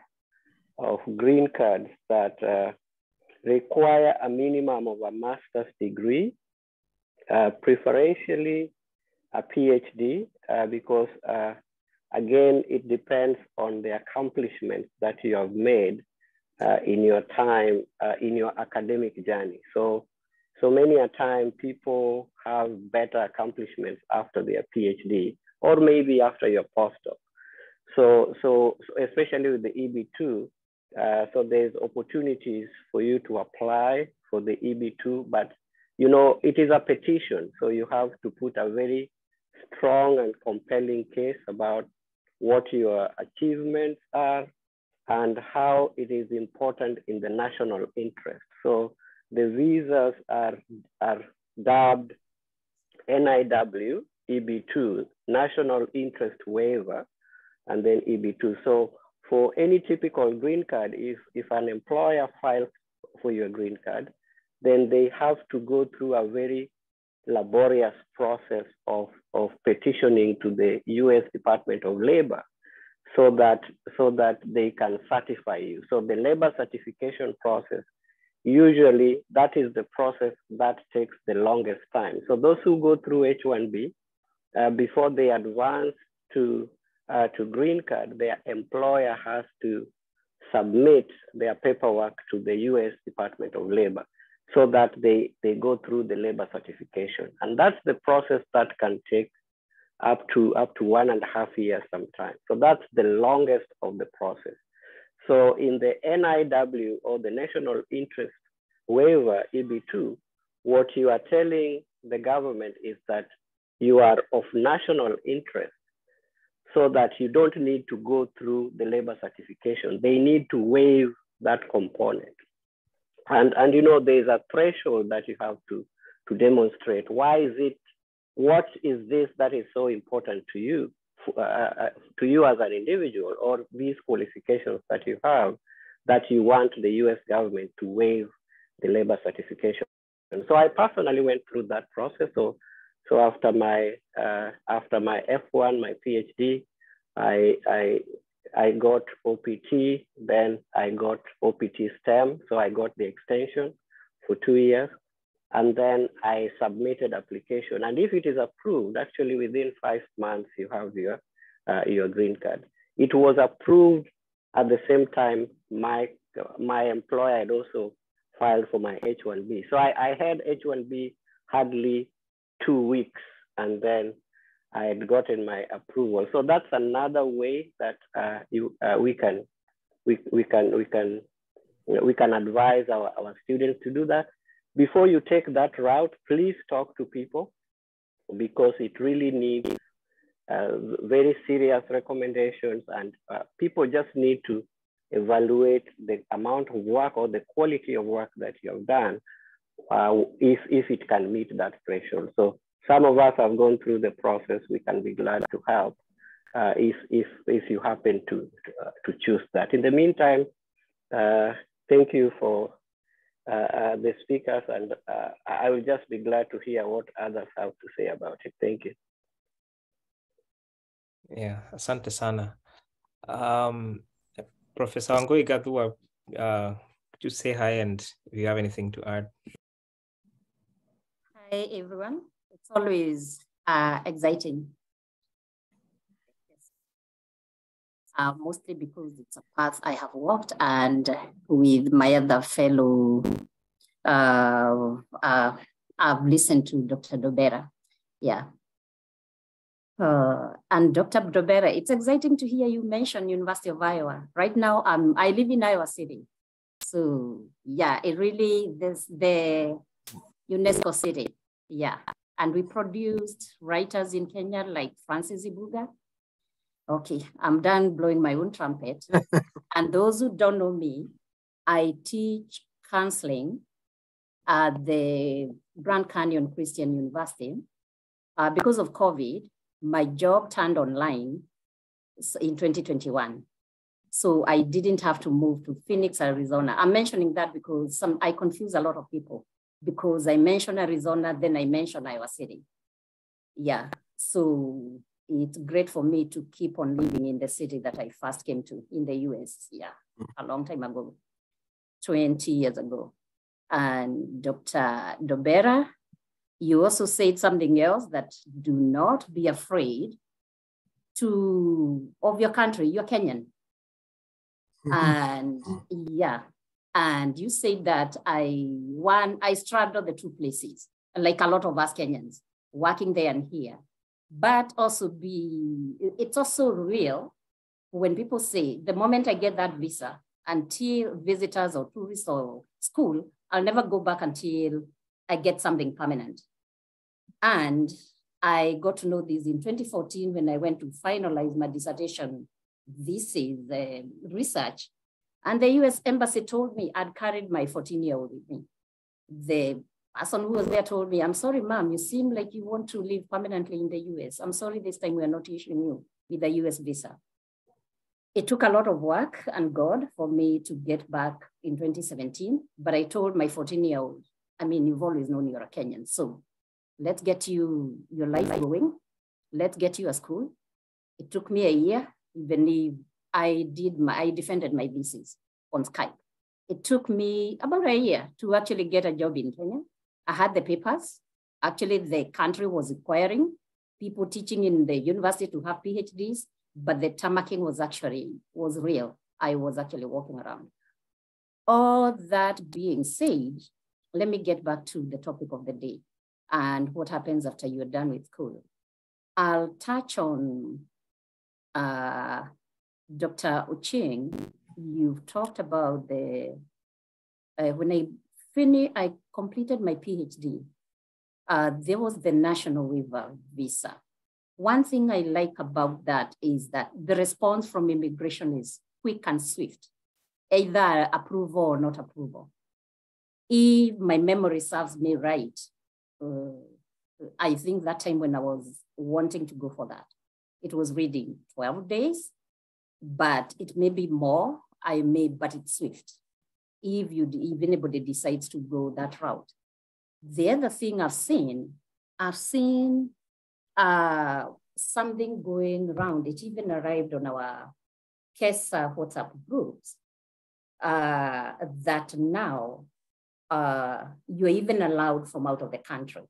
green cards that require a minimum of a master's degree, preferentially a PhD, because again, it depends on the accomplishments that you have made in your time, in your academic journey. So many a time people have better accomplishments after their PhD, or maybe after your postdoc. So especially with the EB2, so there's opportunities for you to apply for the EB2, but it is a petition. So you have to put a very strong and compelling case about what your achievements are and how it is important in the national interest. So the visas are dubbed NIW, EB2, National Interest Waiver, and then EB2. So for any typical green card, if an employer files for your green card, then they have to go through a very laborious process of petitioning to the US Department of Labor so that they can certify you. So the labor certification process, usually that is the process that takes the longest time. So those who go through H-1B, before they advance to green card, their employer has to submit their paperwork to the US Department of Labor so that they go through the labor certification. And that's the process that can take up to 1.5 years sometimes. So that's the longest of the process. So in the NIW, or the National Interest Waiver, EB2, what you are telling the government is that you are of national interest, so that you don't need to go through the labor certification. They need to waive that component. And you know, there's a threshold that you have to demonstrate. Why is it, what is this that is so important to you as an individual, or these qualifications that you have that you want the US government to waive the labor certification? And so I personally went through that process. So after my F1, my PhD, I got OPT, then I got OPT STEM. So I got the extension for 2 years, and then I submitted application. And if it is approved, actually within 5 months, you have your green card. It was approved at the same time my employer had also filed for my H-1B. So I had H-1B hardly 2 weeks, and then I had gotten my approval. So that's another way that we can advise our students to do that. Before you take that route, please talk to people, because it really needs very serious recommendations, and people just need to evaluate the amount of work or the quality of work that you have done, if it can meet that threshold. So some of us have gone through the process. We can be glad to help if you happen to choose that. In the meantime, thank you for the speakers, and I will just be glad to hear what others have to say about it. Thank you. Yeah, asante sana. Professor Wangui Gathua, could you say hi, and if you have anything to add? Hi, everyone. It's always exciting. Mostly because it's a path I have walked, and with my other fellow, I've listened to Dr. Dobera. Yeah. And Dr. Dobera, it's exciting to hear you mention University of Iowa. Right now, I live in Iowa City. So yeah, it really, there's the UNESCO city. Yeah. And we produced writers in Kenya like Francis Ibuga. Okay, I'm done blowing my own trumpet. And those who don't know me, I teach counseling at the Grand Canyon Christian University. Because of COVID, my job turned online in 2021. So I didn't have to move to Phoenix, Arizona. I'm mentioning that because I confuse a lot of people, because I mention Arizona, then I mention Iowa City. Yeah, so it's great for me to keep on living in the city that I first came to in the US, yeah, a long time ago, 20 years ago. And Dr. Dobera, you also said something else, that do not be afraid of your country. You're Kenyan. And yeah, and you said that I straddled the two places, like a lot of us Kenyans, working there and here. But also it's also real when people say, the moment I get that visa, until visitors or tourists or school, I'll never go back until I get something permanent. And I got to know this in 2014 when I went to finalize my dissertation thesis research. And the US Embassy told me I'd carried my 14-year-old with me. The person who was there told me, I'm sorry, ma'am, you seem like you want to live permanently in the US. I'm sorry, this time we are not issuing you with a US visa. It took a lot of work and God for me to get back in 2017, but I told my 14-year-old, I mean, you've always known you're a Kenyan, so let's get you your life going. Let's get you a school. It took me a year, even if I defended my thesis on Skype. It took me about a year to actually get a job in Kenya. I had the papers. Actually, the country was requiring people teaching in the university to have PhDs, but the tarmacking was real. I was actually walking around. All that being said, let me get back to the topic of the day and what happens after you're done with school. I'll touch on Dr. Ocheng. You've talked about when I completed my PhD, there was the national waiver visa. One thing I like about that is that the response from immigration is quick and swift, either approval or not approval. If my memory serves me right, I think that time when I was wanting to go for that, it was reading 12 days, but it may be more, but it's swift. If anybody decides to go that route. The other thing I've seen something going around. It even arrived on our KESID WhatsApp groups that now you're even allowed from out of the country.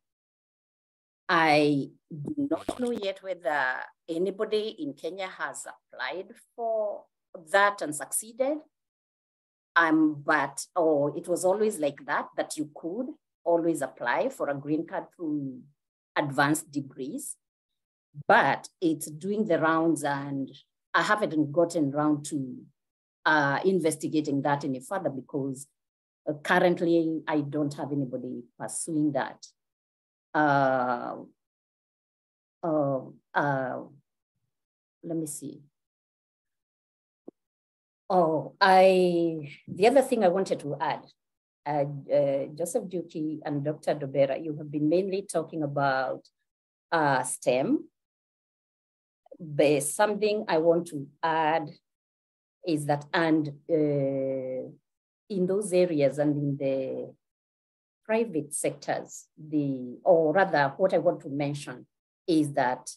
I do not know yet whether anybody in Kenya has applied for that and succeeded. It was always like that you could always apply for a green card through advanced degrees, but it's doing the rounds and I haven't gotten around to investigating that any further because currently I don't have anybody pursuing that. Let me see. The other thing I wanted to add, Joseph Duki and Dr. Dobera, you have been mainly talking about STEM. But something I want to add is that, and in those areas and in the private sectors, or rather what I want to mention is that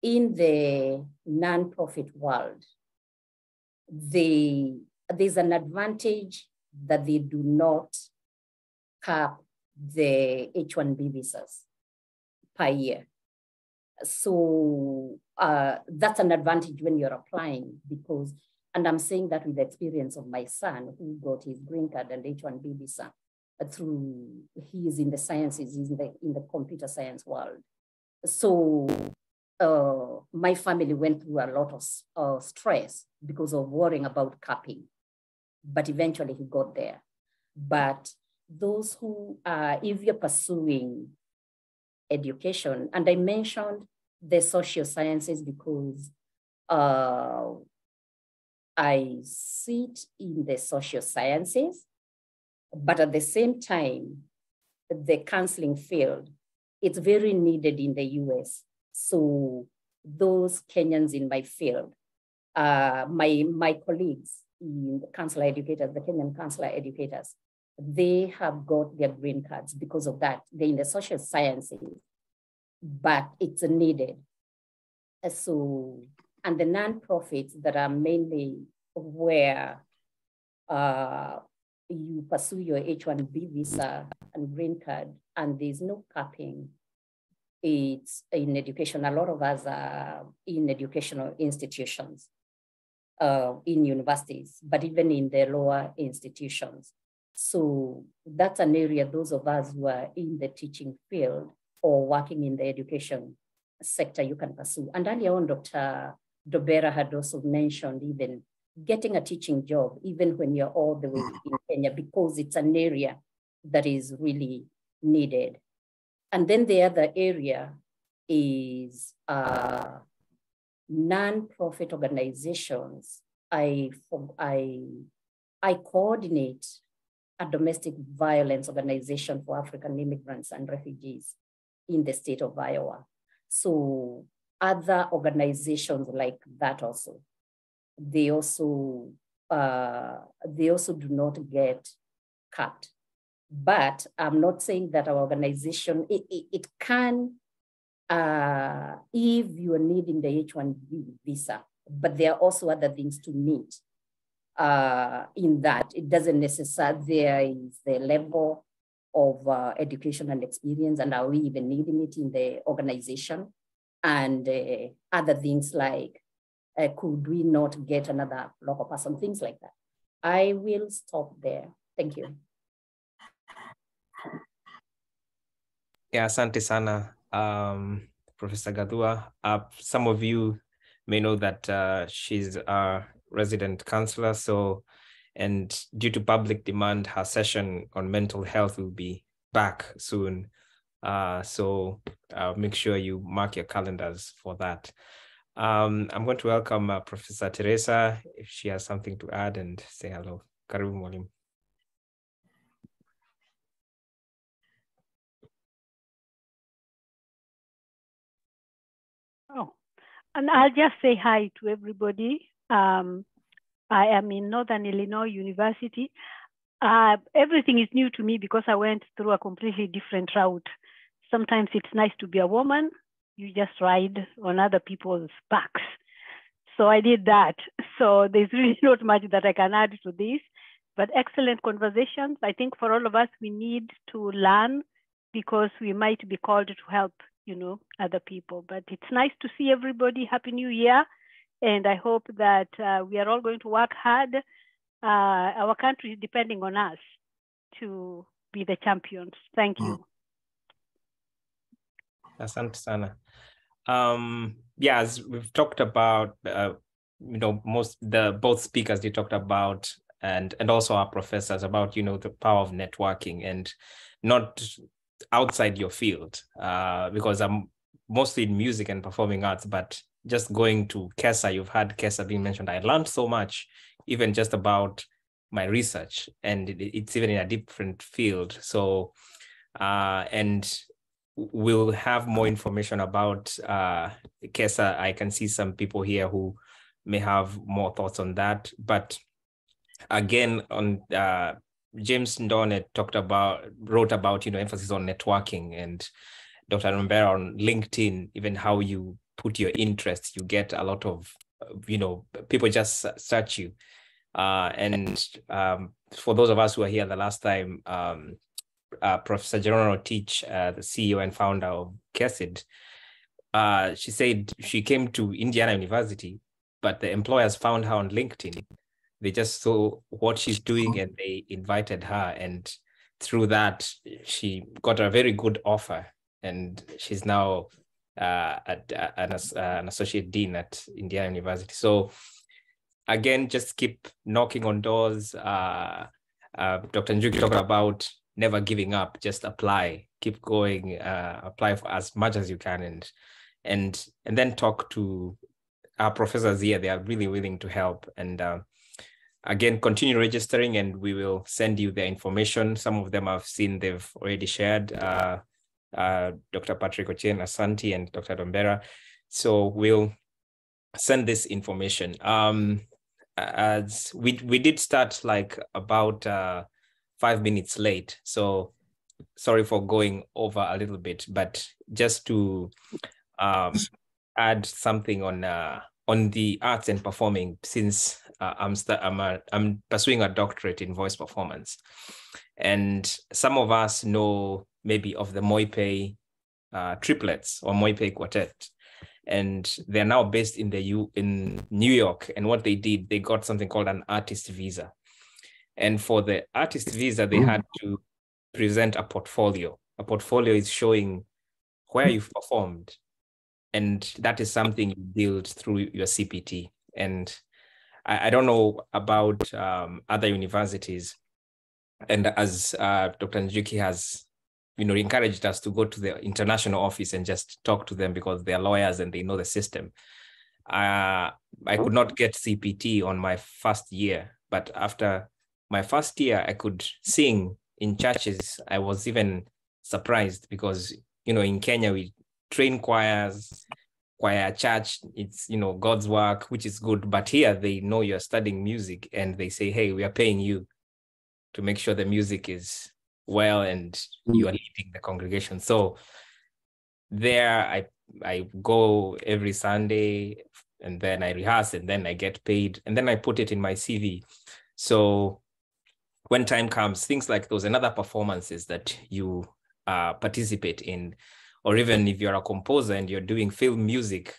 in the nonprofit world, there's an advantage that they do not cap the H-1B visas per year. So that's an advantage when you're applying because, and I'm saying that with the experience of my son who got his green card and H-1B visa he is in the sciences, he's in the computer science world. So my family went through a lot of stress because of worrying about capping, but eventually he got there. But those who, if you're pursuing education, and I mentioned the social sciences because I sit in the social sciences, but at the same time, the counseling field, it's very needed in the US. So those Kenyans in my field, my colleagues in the counselor educators, the Kenyan counselor educators, they have got their green cards because of that. They're in the social sciences, but it's needed. So, and the nonprofits that are mainly where you pursue your H-1B visa and green card, and there's no capping. It's in education. A lot of us are in educational institutions, in universities, but even in the lower institutions. So that's an area those of us who are in the teaching field or working in the education sector, you can pursue. And earlier on, Dr. Dobera had also mentioned even getting a teaching job, even when you're all the way in Kenya, because it's an area that is really needed. And then the other area is non-profit organizations. I coordinate a domestic violence organization for African immigrants and refugees in the state of Iowa. So other organizations like that also, they also do not get cut. But I'm not saying that our organization, it can, if you are needing the H-1B visa, but there are also other things to meet in that. It doesn't necessarily, there is the level of education and experience, and are we even needing it in the organization? And other things like, could we not get another local person, things like that. I will stop there. Thank you. Yeah, asante sana, Professor Gadua. Some of you may know that she's our resident counselor. So, and due to public demand, her session on mental health will be back soon. So make sure you mark your calendars for that. I'm going to welcome Professor Teresa if she has something to add and say hello. Karibu mwalimu. Oh, and I'll just say hi to everybody. I am in Northern Illinois University. Everything is new to me because I went through a completely different route. Sometimes it's nice to be a woman. You just ride on other people's backs. So I did that. So there's really not much that I can add to this, but excellent conversations. I think for all of us, we need to learn because we might be called to help, other people. But it's nice to see everybody. Happy New Year. And I hope that we are all going to work hard. Our country is depending on us to be the champions. Thank you. Asante sana. Yeah, as we've talked about, both speakers, they talked about, and also our professors about, the power of networking and not outside your field, because I'm mostly in music and performing arts, but just going to KESA, you've had KESA being mentioned. I learned so much, even just about my research, and it's even in a different field. So, and we'll have more information about KESA. I can see some people here who may have more thoughts on that. But again, on James Ndone wrote about, emphasis on networking, and Dr. Rumbera on LinkedIn, even how you put your interests, you get a lot of, people just search you. And for those of us who are here the last time, Professor Geronimo Teach, the CEO and founder of KESID, she said she came to Indiana University, but the employers found her on LinkedIn. They just saw what she's doing and they invited her. And through that, she got a very good offer. And she's now an associate dean at Indiana University. So again, just keep knocking on doors. Dr. Njuki talked about never giving up, just apply, keep going, apply for as much as you can, and then talk to our professors here. They are really willing to help. And again, continue registering and we will send you their information. Some of them I've seen they've already shared, Dr. Patrick Ochen, Asante, and Dr. Dombera. So we'll send this information. As we did start like about 5 minutes late, so sorry for going over a little bit, but just to add something on the arts and performing, since I'm pursuing a doctorate in voice performance, and some of us know maybe of the Moipe triplets or Moipe quartet, and they're now based in New York. And what they did, they got something called an artist visa. And for the artist visa, they had to present a portfolio. A portfolio is showing where you've performed. And that is something you build through your CPT. And I don't know about other universities. And as Dr. Njuki has, encouraged us to go to the international office and just talk to them because they're lawyers and they know the system. I could not get CPT on my first year, but after my first year, I could sing in churches. I was even surprised because, in Kenya, we train choirs, choir church, it's, God's work, which is good. But here they know you're studying music and they say, hey, we are paying you to make sure the music is well and you are leading the congregation. So there I go every Sunday and then I rehearse and then I get paid and then I put it in my CV. So when time comes, things like those and other performances that you participate in, or even if you're a composer and you're doing film music,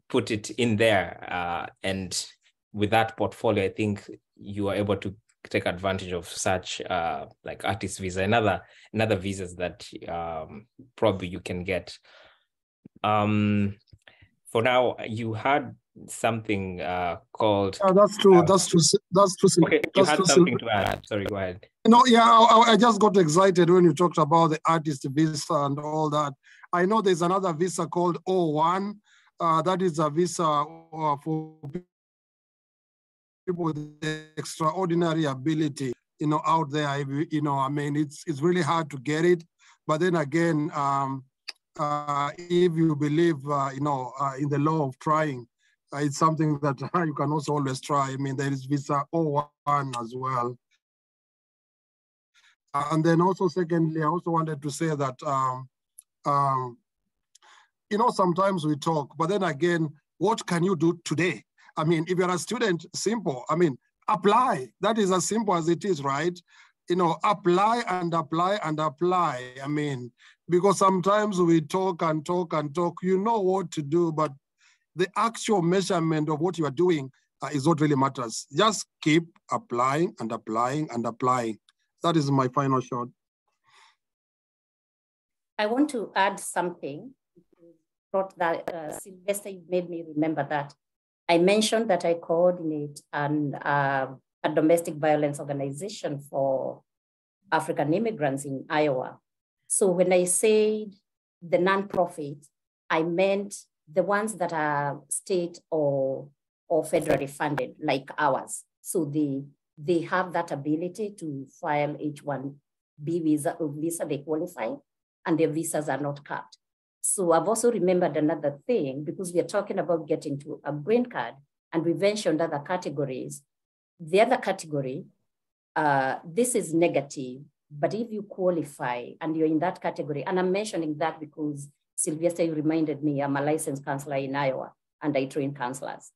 put it in there. And with that portfolio, I think you are able to take advantage of such like artist visa and other visas that probably you can get. For now, you had something called. That's true. That's true. That's true. Okay, you had something to add. Sorry, go ahead. No, yeah, I just got excited when you talked about the artist visa and all that. I know there's another visa called O1. That is a visa for people with extraordinary ability, out there. I mean, it's really hard to get it. But then again, if you believe, in the law of trying, it's something that you can also always try. I mean, there is visa O1 as well. And then also, secondly, I also wanted to say that, sometimes we talk, but then again, what can you do today? I mean, if you're a student, simple. I mean, apply. That is as simple as it is, right? Apply and apply and apply. I mean, because sometimes we talk and talk and talk, you know what to do, but the actual measurement of what you are doing is what really matters. Just keep applying and applying and applying. That is my final shot. I want to add something. Brought that, Sylvester, you made me remember that. I mentioned that I coordinate a domestic violence organization for African immigrants in Iowa. So when I said the nonprofit, I meant the ones that are state or federally funded, like ours. So they have that ability to file H-1B visa, they qualify, and their visas are not capped. So I've also remembered another thing, because we are talking about getting to a green card, and we mentioned other categories. The other category, this is negative, but if you qualify and you're in that category, and I'm mentioning that because Sylvester, you reminded me, I'm a licensed counselor in Iowa, and I train counselors.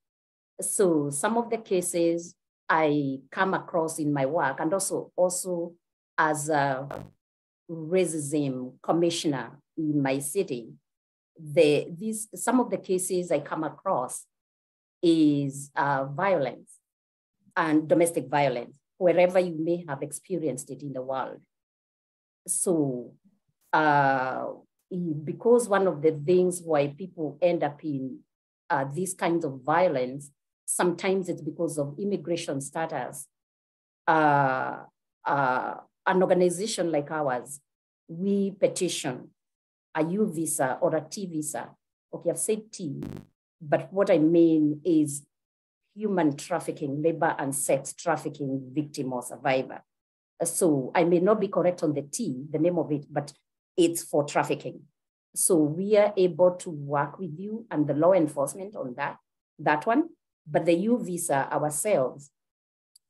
So some of the cases I come across in my work, and also as a racism commissioner in my city, some of the cases I come across is violence and domestic violence, wherever you may have experienced it in the world. So because one of the things why people end up in these kinds of violence, sometimes it's because of immigration status. An organization like ours, we petition a U visa or a T visa. Okay, I've said T, but what I mean is human trafficking, labor and sex trafficking victim or survivor. So I may not be correct on the T, the name of it, but it's for trafficking. So we are able to work with you and the law enforcement on that one. But the U visa ourselves,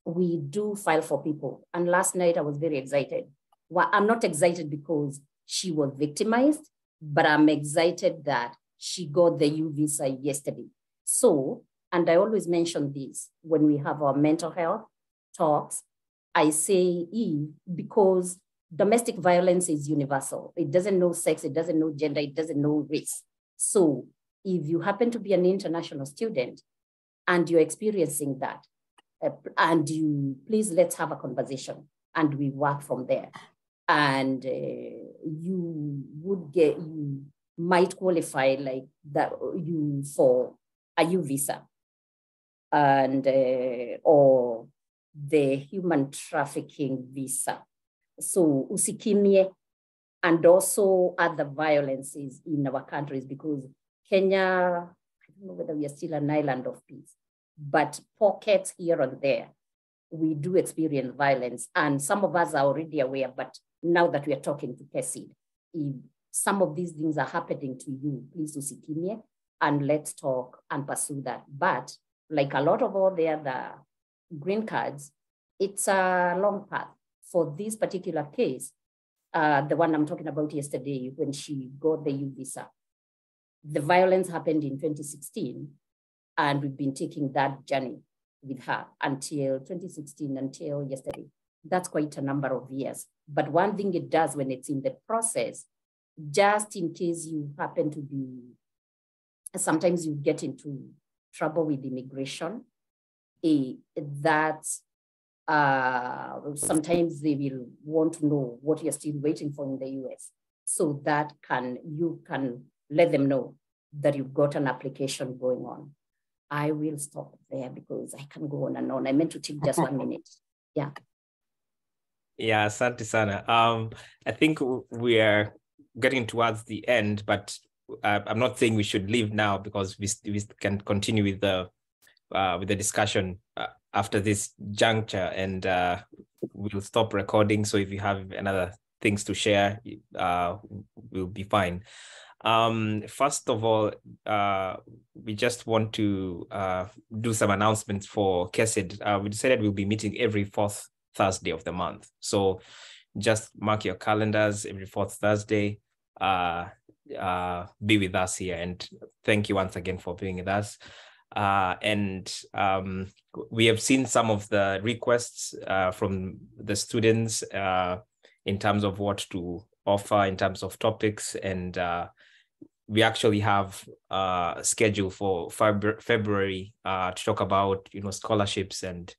we do file for people. And last night I was very excited. Well, I'm not excited because she was victimized, but I'm excited that she got the U visa yesterday. So, and I always mention this when we have our mental health talks, I say because domestic violence is universal. It doesn't know sex, it doesn't know gender, it doesn't know race. So if you happen to be an international student and you're experiencing that, and please let's have a conversation and we work from there. And you might qualify like that for a U visa and or the human trafficking visa. So usikimie, and also other violences in our countries, because Kenya, I don't know whether we are still an island of peace, but pockets here and there, we do experience violence. And some of us are already aware, but now that we are talking to KESID, if some of these things are happening to you, please usikimie, and let's talk and pursue that. But like a lot of all the other green cards, it's a long path. For this particular case, the one I'm talking about yesterday, when she got the U visa, the violence happened in 2016, and we've been taking that journey with her until 2016, until yesterday. that's quite a number of years. But one thing it does when it's in the process, just in case you happen to be, sometimes you get into trouble with immigration, that sometimes they will want to know what you're still waiting for in the US. So that you can let them know that you've got an application going on. I will stop there because I can go on and on. I meant to take just 1 minute. Yeah. Yeah, asante sana. I think we are getting towards the end, but I'm not saying we should leave now because we can continue with the discussion after this juncture, and we'll stop recording. So if you have another things to share, we'll be fine. First of all, we just want to do some announcements for KESID. We decided we'll be meeting every 4th Thursday of the month. So just mark your calendars every 4th Thursday. Be with us here, and thank you once again for being with us. We have seen some of the requests from the students in terms of what to offer in terms of topics, and we actually have a schedule for February to talk about scholarships and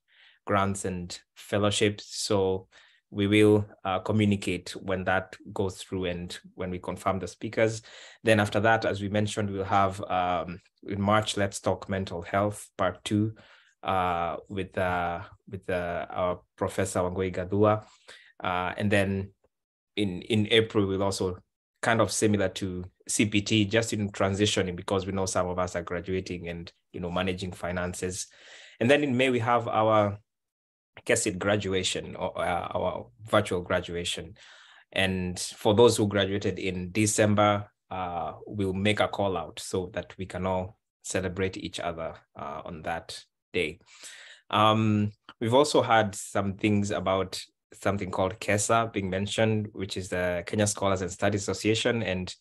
grants and fellowships. So we will communicate when that goes through and when we confirm the speakers. Then after that, as we mentioned, we'll have in March, Let's Talk Mental Health Part 2 with our Professor Wangui Gadua. And then in April, we'll also kind of similar to CPT, just in transitioning because we know some of us are graduating and managing finances. And then in May, we have our KESID graduation, or our virtual graduation. And for those who graduated in December, we'll make a call out so that we can all celebrate each other on that day. We've also had some things about something called KESA being mentioned, which is the Kenya Scholars and Studies Association, and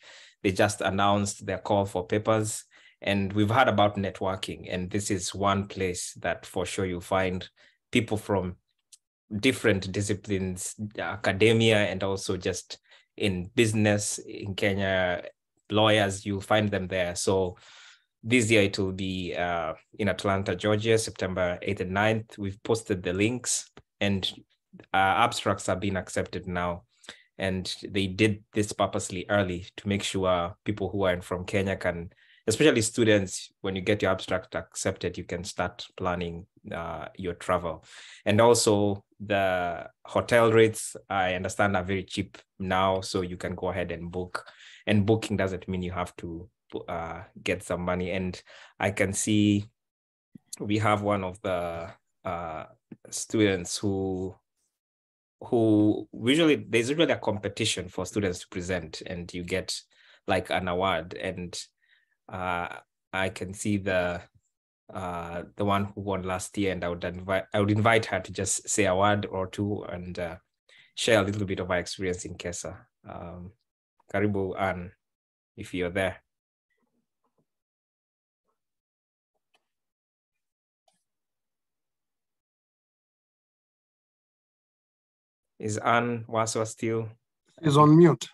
they just announced their call for papers. And we've heard about networking, and this is one place that for sure you'll find people from different disciplines, academia, and also just in business in Kenya, lawyers, you'll find them there. So this year it will be in Atlanta, Georgia, September 8th and 9th. We've posted the links, and abstracts are being accepted now. And they did this purposely early to make sure people who are from Kenya can, especially students, when you get your abstract accepted, you can start planning your travel. And also the hotel rates, I understand, are very cheap now, so you can go ahead and book. And booking doesn't mean you have to get some money. And I can see we have one of the students who usually, there's usually a competition for students to present, and you get like an award. And I can see the one who won last year, and I would invite her to just say a word or two and share a little bit of our experience in KESA. Karibu, Anne, if you're there. Is Anne Waswa still? She's on mute.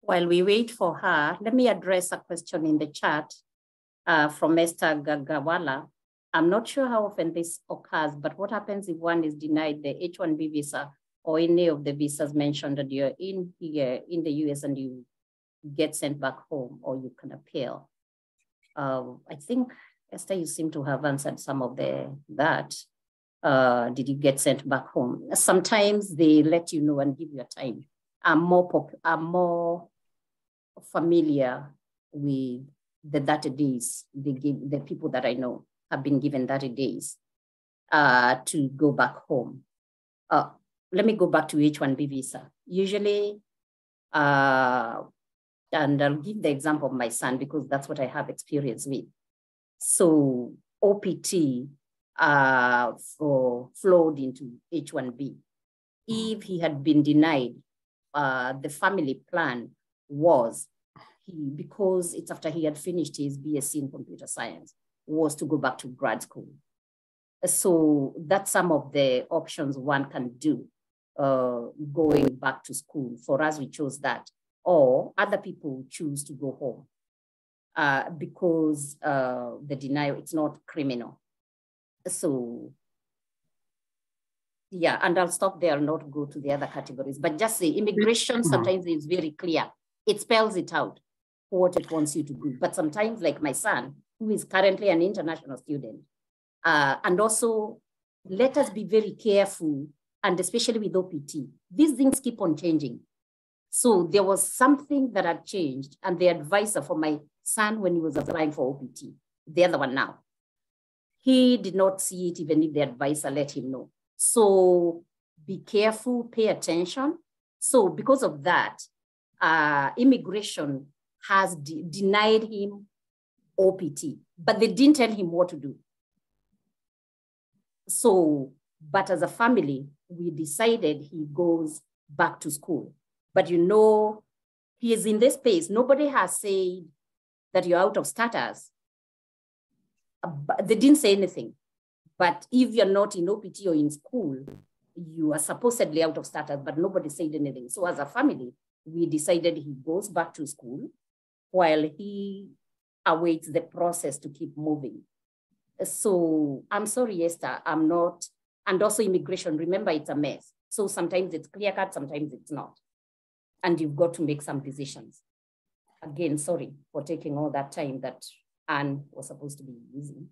While we wait for her, let me address a question in the chat from Esther Gagawala. I'm not sure how often this occurs, but what happens if one is denied the H-1B visa or any of the visas mentioned that you're in here in the US and you get sent back home, or you can appeal? I think, Esther, you seem to have answered some of that. Did you get sent back home? Sometimes they let you know and give you a time. I'm more familiar with the 30 days they give. The people that I know have been given 30 days to go back home. Let me go back to H-1B visa. Usually, and I'll give the example of my son because that's what I have experience with. So OPT flowed into H-1B. If he had been denied, the family plan was, because it's after he had finished his BSc in computer science, was to go back to grad school. So that's some of the options one can do going back to school. For us, we chose that. Or other people choose to go home because the denial, it's not criminal. So yeah, and I'll stop there, not go to the other categories, but just say immigration sometimes is very clear. It spells it out what it wants you to do. But sometimes, like my son, who is currently an international student, and also let us be very careful, and especially with OPT, these things keep on changing. So there was something that had changed, and the advisor for my son when he was applying for OPT, the other one now, he did not see it even if the advisor let him know. So be careful, pay attention. So because of that, immigration has denied him OPT, but they didn't tell him what to do. So, but as a family, we decided he goes back to school. But you know, he is in this space. Nobody has said that you're out of status. They didn't say anything. But if you're not in OPT or in school, you are supposedly out of status, but nobody said anything. So as a family, we decided he goes back to school while he awaits the process to keep moving. So I'm sorry, Esther, I'm not, and also immigration, remember it's a mess. So sometimes it's clear cut, sometimes it's not. And you've got to make some decisions. Again, sorry for taking all that time that Anne was supposed to be using.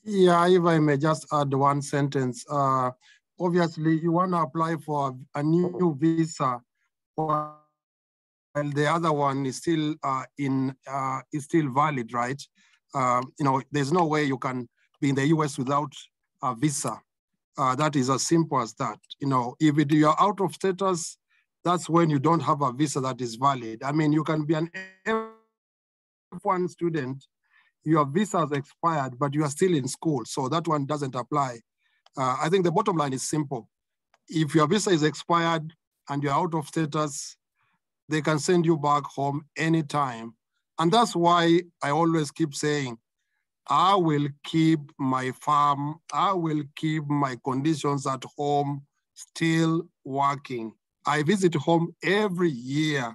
Yeah, if I may just add one sentence. Obviously, you want to apply for a new visa while the other one is still valid, right? You know, there's no way you can be in the US without a visa. That is as simple as that. You know, if you're out of status, that's when you don't have a visa that is valid. I mean, you can be an F1 student, your visa has expired, but you are still in school. So that one doesn't apply. I think the bottom line is simple. If your visa is expired and you're out of status, they can send you back home anytime. And that's why I always keep saying, I will keep my farm, I will keep my conditions at home still working. I visit home every year.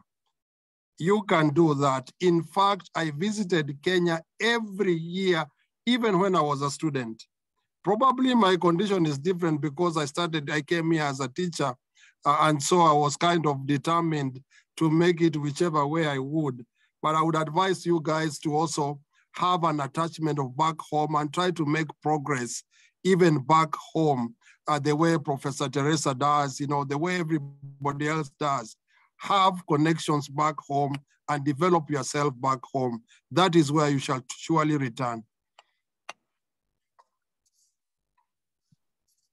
You can do that. In fact, I visited Kenya every year, even when I was a student. Probably my condition is different because I came here as a teacher, and so I was kind of determined to make it whichever way I would. But I would advise you guys to also have an attachment of back home and try to make progress even back home, the way Professor Teresa does, you know, the way everybody else does. Have connections back home and develop yourself back home. That is where you shall surely return.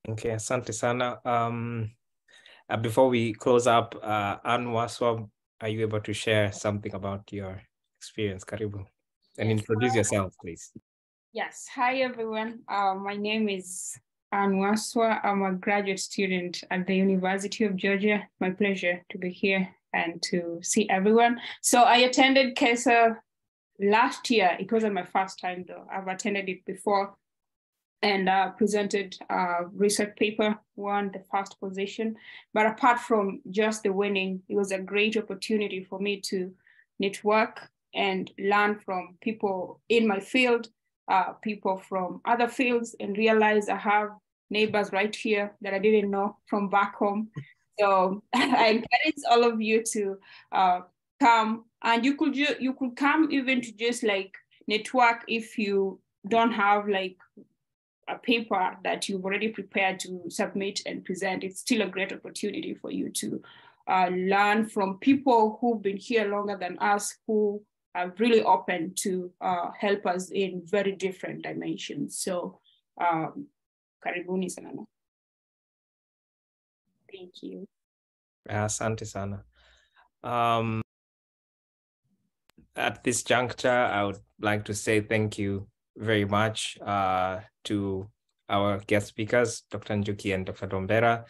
Okay, asante sana. Before we close up, Anne Waswa, are you able to share something about your experience, Karibu? And introduce yourself, please. Yes, hi everyone. My name is Anne Waswa. I'm a graduate student at the University of Georgia. My pleasure to be here and to see everyone. So I attended KESID last year. It wasn't my first time though. I've attended it before and presented a research paper, won the first position. But apart from just the winning, it was a great opportunity for me to network and learn from people in my field, people from other fields, and realize I have neighbors right here that I didn't know from back home. So I encourage all of you to come, and you could come even to just like network if you don't have like a paper that you've already prepared to submit and present. It's still a great opportunity for you to learn from people who've been here longer than us, who are really open to help us in very different dimensions. So, karibuni sana. Thank you. Asante sana. At this juncture, I would like to say thank you very much to our guest speakers, Dr. Njuki and Dr. Dombera.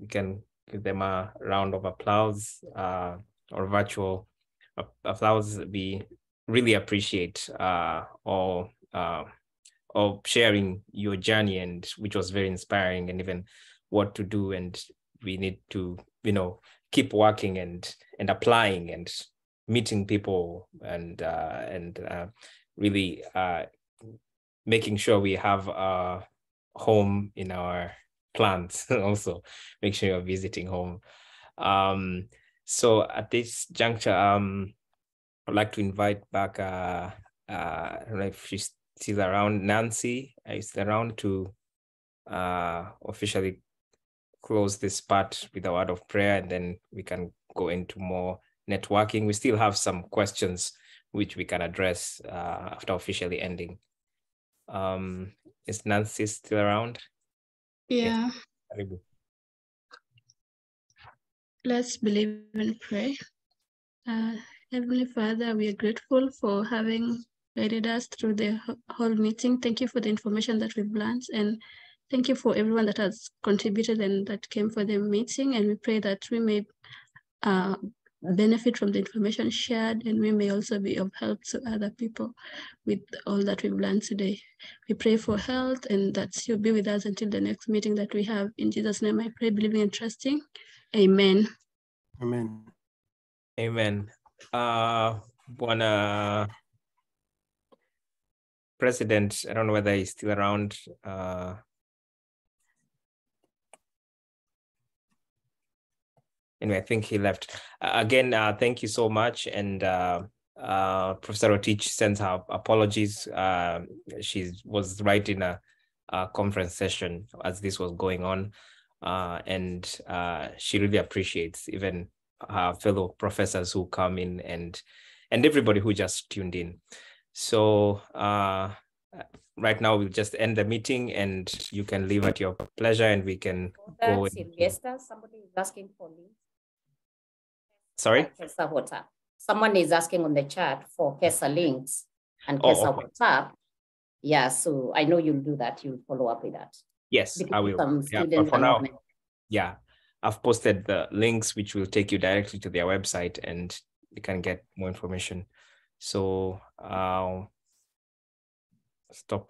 We can give them a round of applause or virtual applause. We really appreciate all of sharing your journey, and which was very inspiring, and even what to do. And we need to, keep working and applying and meeting people and really making sure we have a home in our plans. Also make sure you're visiting home. So at this juncture, I'd like to invite back I don't know if she's still around. Nancy, are you still around to officially close this part with a word of prayer, and then we can go into more networking. We still have some questions which we can address after officially ending. Is Nancy still around? Yeah. Yes. Let's believe and pray. Heavenly Father, we are grateful for having guided us through the whole meeting. Thank you for the information that we've learned, and thank you for everyone that has contributed and that came for the meeting. And we pray that we may benefit from the information shared, and we may also be of help to other people with all that we've learned today. We pray for health, and that you'll be with us until the next meeting that we have. In Jesus' name I pray, believing and trusting. Amen. Amen. Amen. Bwana President, I don't know whether he's still around. Anyway, I think he left. Again, thank you so much. And Professor Rotich sends her apologies. She was right in a conference session as this was going on. And she really appreciates even her fellow professors who come in and everybody who just tuned in. So right now we'll just end the meeting, and you can leave at your pleasure, and we can go. Sylvester, somebody is asking for links. Sorry? Someone is asking on the chat for KESA links and KESA WhatsApp. Yeah, so I know you'll do that. You'll follow up with that. Yes, because I will. But for now, I've posted the links which will take you directly to their website, and you can get more information. So stop.